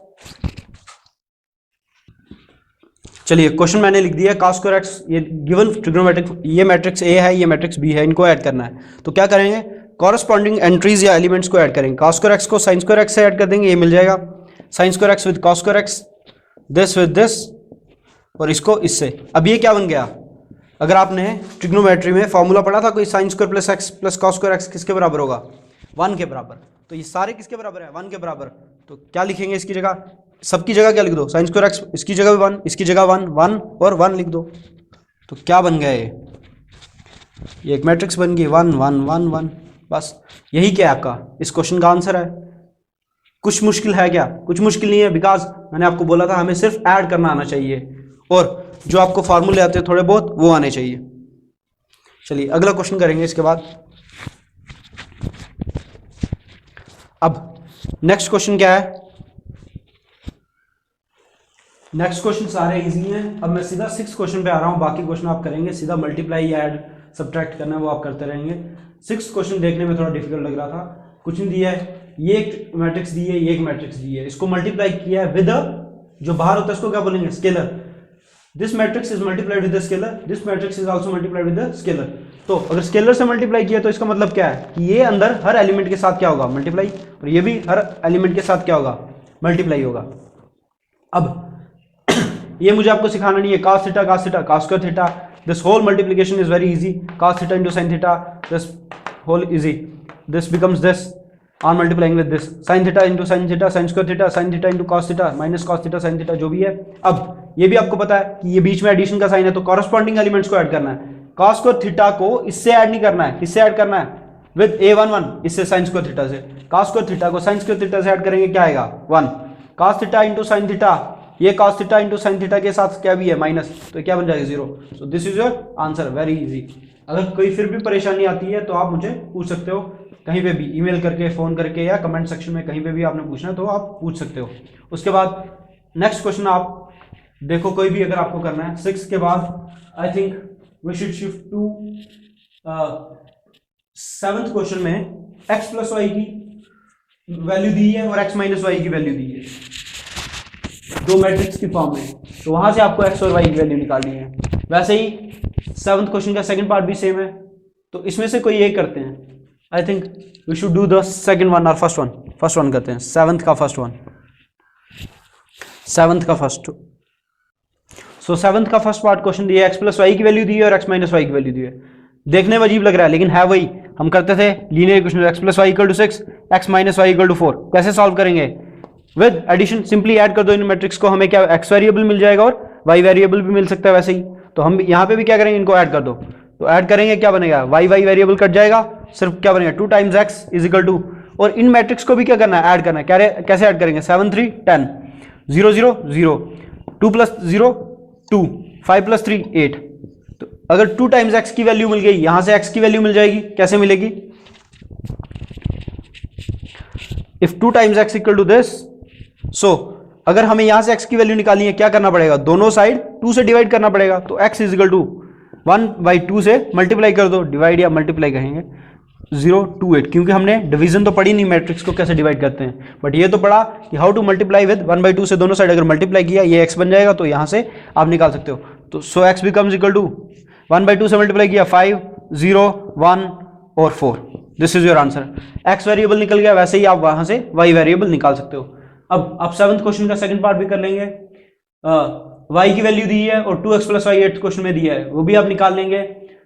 [SPEAKER 1] चलिए क्वेश्चन मैंने लिख दिया cos स्क्वायर एक्स, ये गिवन ट्रिग्नोमेट्रिक, ये मैट्रिक्स A है, ये मैट्रिक्स B है, इनको ऐड करना है। तो क्या करेंगे, कॉरस्पॉन्डिंग एंट्रीज या एलिमेंट्स को ऐड करेंगे। cos स्क्वायर एक्स को sin स्क्वायर एक्स से ऐड कर देंगे, ये मिल जाएगा sin square x with cos square x, this with this, और इसको इससे। अब ये क्या बन गया, अगर आपने ट्रिग्नोमेट्री में फॉर्मूला पढ़ा था कोई, sin square plus x plus cos square x किसके बराबर होगा, 1 के बराबर। तो ये सारे किसके बराबर है, 1 के बराबर। तो क्या लिखेंगे इसकी जगह, सबकी जगह क्या लिख दो, sin स्क्वायर एक्स, इसकी जगह भी 1, इसकी जगह 1 1 और 1 लिख दो। तो क्या बन गया ये एक मैट्रिक्स बन गई 1 1 1 1। बस यही क्या है आपका इस क्वेश्चन का आंसर है। कुछ मुश्किल है क्या, कुछ मुश्किल नहीं है, बिकॉज मैंने आपको बोला था हमें सिर्फ ऐड करना आना चाहिए और जो आपको फार्मूले आते हैं थोड़े बहुत वो आने चाहिए। चलिए अगला क्वेश्चन करेंगे इसके बाद। अब नेक्स्ट क्वेश्चन क्या है, नेक्स्ट क्वेश्चन सारे इजी हैं। अब मैं सीधा 6th क्वेश्चन पे आ रहा हूँ, बाकी क्वेश्चन आप करेंगे सीधा मल्टीप्लाई, ऐड, सब्ट्रैक्ट करना है वो आप करते रहेंगे। 6th क्वेश्चन देखने में थोड़ा डिफिकल्ट लग रहा था, कुछ नहीं दिया है, ये एक मैट्रिक्स दी है, ये एक मैट्रिक्स दी है, इसको मल्टीप्लाई किया है विद जो बाहर होता है इसको क्या बोलेंगे, scalar. This matrix is multiplied with the scalar, this matrix is also multiplied with the scalar. तो अगर स्केलर से मल्टीप्लाई किया तो इसका मतलब क्या है कि ये अंदर हर एलिमेंट के साथ क्या होगा, मल्टीप्लाई, और ये भी हर एलिमेंट के साथ क्या होगा, मल्टीप्लाई होगा। अब ये मुझे आपको सिखाना नहीं है, cos theta cos square theta, this whole multiplication is very easy, cos theta into sine theta, this whole easy, this becomes this on multiplying with this, sine theta into sine theta, sine square theta, sine theta into cos theta, minus cos theta sine theta, जो भी है। अब ये भी आपको पता है कि ये बीच में एडिशन का साइन है, तो कॉरस्पॉन्डिंग एलिमेंट्स को ऐड करना है। कॉस स्क्वायर थीटा को इससे ऐड नहीं करना है, किससे ऐड करना है, विद a11, इससे साइन स्क्वायर थीटा से। कॉस स्क्वायर थीटा को साइन स्क्वायर थीटा से ऐड करेंगे, क्या आएगा 1, cos theta into sine theta, ये cos theta into sine theta के साथ क्या भी है माइनस, तो क्या बन जाएगा 0। सो this is your answer, very easy. अगर कोई फिर भी परेशानी आती है तो आप मुझे पूछ सकते हो कहीं पे भी, ईमेल करके, फोन करके, या कमेंट सेक्शन में कहीं पे भी आपने पूछना है तो आप पूछ सकते हो। उसके बाद नेक्स्ट क्वेश्चन आप देखो, कोई भी अगर आपको करना है 6 के बाद, I think we should shift to 7th question में x प्लस वाई की वैल्यू दी है और x माइनस वाई की वैल्यू दी है, दो मैट्रिक्स की फॉर्म में, तो वहां से आपको x और y की वैल्यू निकालनी है। वैसे ही 7th क्वेश्चन का सेकंड पार्ट भी सेम है, तो इसमें से कोई एक करते हैं। I think we should do the second one और फर्स्ट वन करते हैं, 7th का फर्स्ट वन, 7th का फर्स्ट। सो 7th का फर्स्ट पार्ट क्वेश्चन दिया है, x प्लस वाई की वैल्यू दी है और x माइनस वाई की वैल्यू दी है। देखने में अजीब लग रहा है लेकिन है वही हम करते थे linear equation, x plus Y equal to 6, x minus Y equal to 4। कैसे सॉल्व करेंगे, विद एडिशन, सिंपली ऐड कर दो इन मैट्रिक्स को, हमें क्या x वेरिएबल मिल जाएगा और y वेरिएबल भी मिल सकता है वैसे ही। तो हम यहाँ पे भी क्या करेंगे, इनको ऐड कर दो, तो ऐड करेंगे क्या बनेगा, y वेरिएबल कट जाएगा, सिर्फ क्या बनेगा 2 times x is equal to, और इन मैट्रिक्स को भी क्या करना है, ऐड करना है। कैसे ऐड करेंगे, 7 3 10, 0 0 0, 2 प्लस 0 2, 5 प्लस 3 8। तो अगर 2 टाइम्स x की वैल्यू मिल गई, यहां से x की वैल्यू मिल जाएगी, कैसे मिलेगी, if 2 times x equal to this, so अगर हमें यहां से x की वैल्यू निकालनी है, क्या करना पड़ेगा, दोनों साइड 2 से डिवाइड करना पड़ेगा, तो x इज इक्वल टू 1/2 से मल्टीप्लाई कर दो, डिवाइड या मल्टीप्लाई कहेंगे, 0 2 8, क्योंकि हमने डिवीजन तो पढ़ी नहीं मैट्रिक्स को कैसे डिवाइड करते हैं, बट ये तो पढ़ा कि हाउ टू मल्टीप्लाई विद 1/2 से दोनों साइड अगर मल्टीप्लाई किया ये x बन जाएगा, तो यहां से आप निकाल सकते हो। तो सो x बिकम्स इक्वल टू 1/2 से मल्टीप्लाई किया 5 0 1 और 4, this is your answer. x variable निकल गया, वैसे ही आप वहां से y वेरिएबल निकाल सकते हो। अब आप 7th क्वेश्चन का सेकंड पार्ट भी कर लेंगे, y की वैल्यू दी है और 2x plus Y 8th question में दिया है, वो भी आप निकाल लेंगे।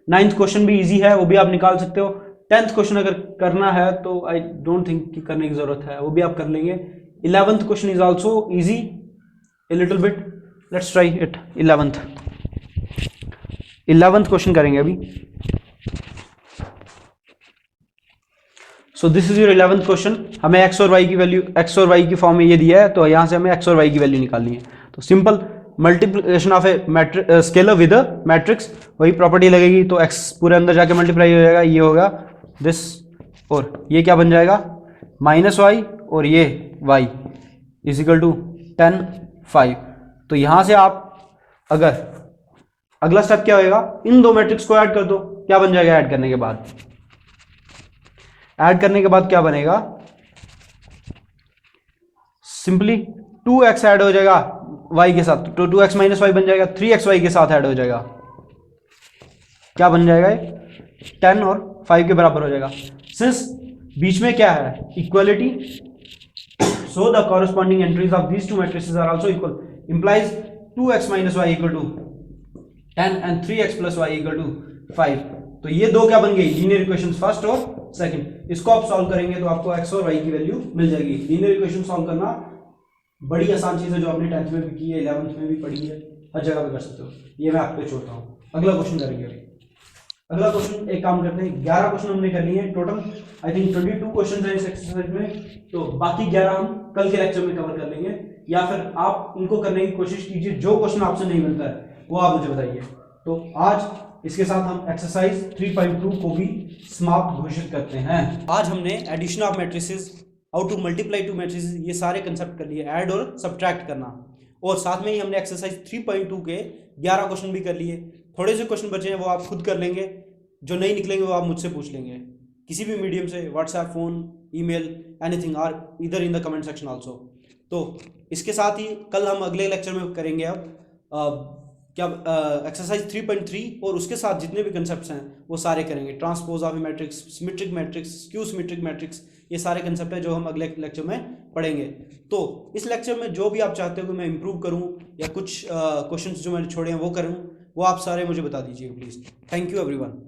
[SPEAKER 1] 9th क्वेश्चन भी इजी है, वो भी आप निकाल सकते हो। 10th क्वेश्चन अगर करना है तो आई डोंट थिंक कि करने की जरूरत है, वो भी आप कर लेंगे। 11th question is also easy a little bit, let's try it. 11th question करेंगे अभी। सो this is your 11th question. हमें x और y की वैल्यू, x और y की फॉर्म में ये दिया है, तो यहां से हमें x और y की वैल्यू निकालनी है। तो simple multiplication of a scalar with a matrix, वही प्रॉपर्टी लगेगी, तो x पूरे अंदर जाके मल्टीप्लाई हो जाएगा, ये होगा दिस, और ये क्या बन जाएगा माइनस वाई, और ये y इज इक्वल टू 10 5। तो यहां से आप अगर अगला स्टेप क्या होगा, इन दो मैट्रिक्स को ऐड कर दो, क्या बन जाएगा, ऐड करने के बाद, ऐड करने के बाद क्या बनेगा, सिंपली 2x ऐड हो जाएगा y के साथ, तो 2x माइनस वाई बन जाएगा, 3xy के साथ ऐड हो जाएगा, क्या बन जाएगा, 10 और 5 के बराबर हो जाएगा। सिंस बीच में क्या है, equality, so the corresponding entries of these two matrices are also equal, implies 2x minus Y equal to 10 and 3x plus Y equal to 5। तो ये दो क्या बन गई, लीनियर इक्वेशंस फर्स्ट और सेकंड। इसको आप सॉल्व करेंगे तो आपको x और y की वैल्यू मिल जाएगी। लीनियर इक्वेशन सॉल्व करना बड़ी आसान चीज है, जो आपने 10th में भी की है, 11th में भी पढ़ी है, हर जगह पे कर सकते हो। ये मैं आप पे छोड़ता हूँ। अगला क्वेश्चन करेंगे अभी। अगला क्वेश्चन, एक काम करते हैं, 11 क्वेश्चन हमने कर लिए हैं टोटल, आई थिंक 22 क्वेश्चन है इस एक्सरसाइज में, तो बाकी 11 हम कल के लेक्चर में कवर कर लेंगे, या फिर आप इनको करने की कोशिश कीजिए, जो क्वेश्चन आपसे नहीं मिलता है वो आप मुझे बताइए। तो आज इसके साथ हम एक्सरसाइज 3.2 को भी समाप्त घोषित करते हैं। आज हमने addition of matrices, how to multiply two matrices, ये सारे कंसेप्ट कर लिए, ऐड और सब्ट्रैक्ट करना, और साथ में ही हमने एक्सरसाइज 3.2 के 11 क्वेश्चन भी कर लिए। थोड़े से क्वेश्चन बचे हैं वो आप खुद कर लेंगे, जो नहीं निकलेंगे वो आप मुझसे पूछ लेंगे किसी भी मीडियम से, व्हाट्सएप, फोन, ईमेल, एनीथिंग, और इधर in the comment section also. तो इसके साथ ही कल हम अगले लेक्चर में करेंगे अब क्या एक्सरसाइज 3.3 और उसके साथ जितने भी कंसेप्ट्स हैं वो सारे करेंगे। Transpose of matrix, symmetric matrix, skew symmetric matrix, ये सारे कंसेप्ट हैं जो हम अगले लेक्चर में पढ़ेंगे। तो इस लेक्चर में जो भी आप चाहते हो कि मैं इंप्रूव करूं या कुछ क्वेश्चंस जो मैंने छोड़े हैं वो करूं, वो आप सारे मुझे बता दीजिए प्लीज़। Thank you everyone.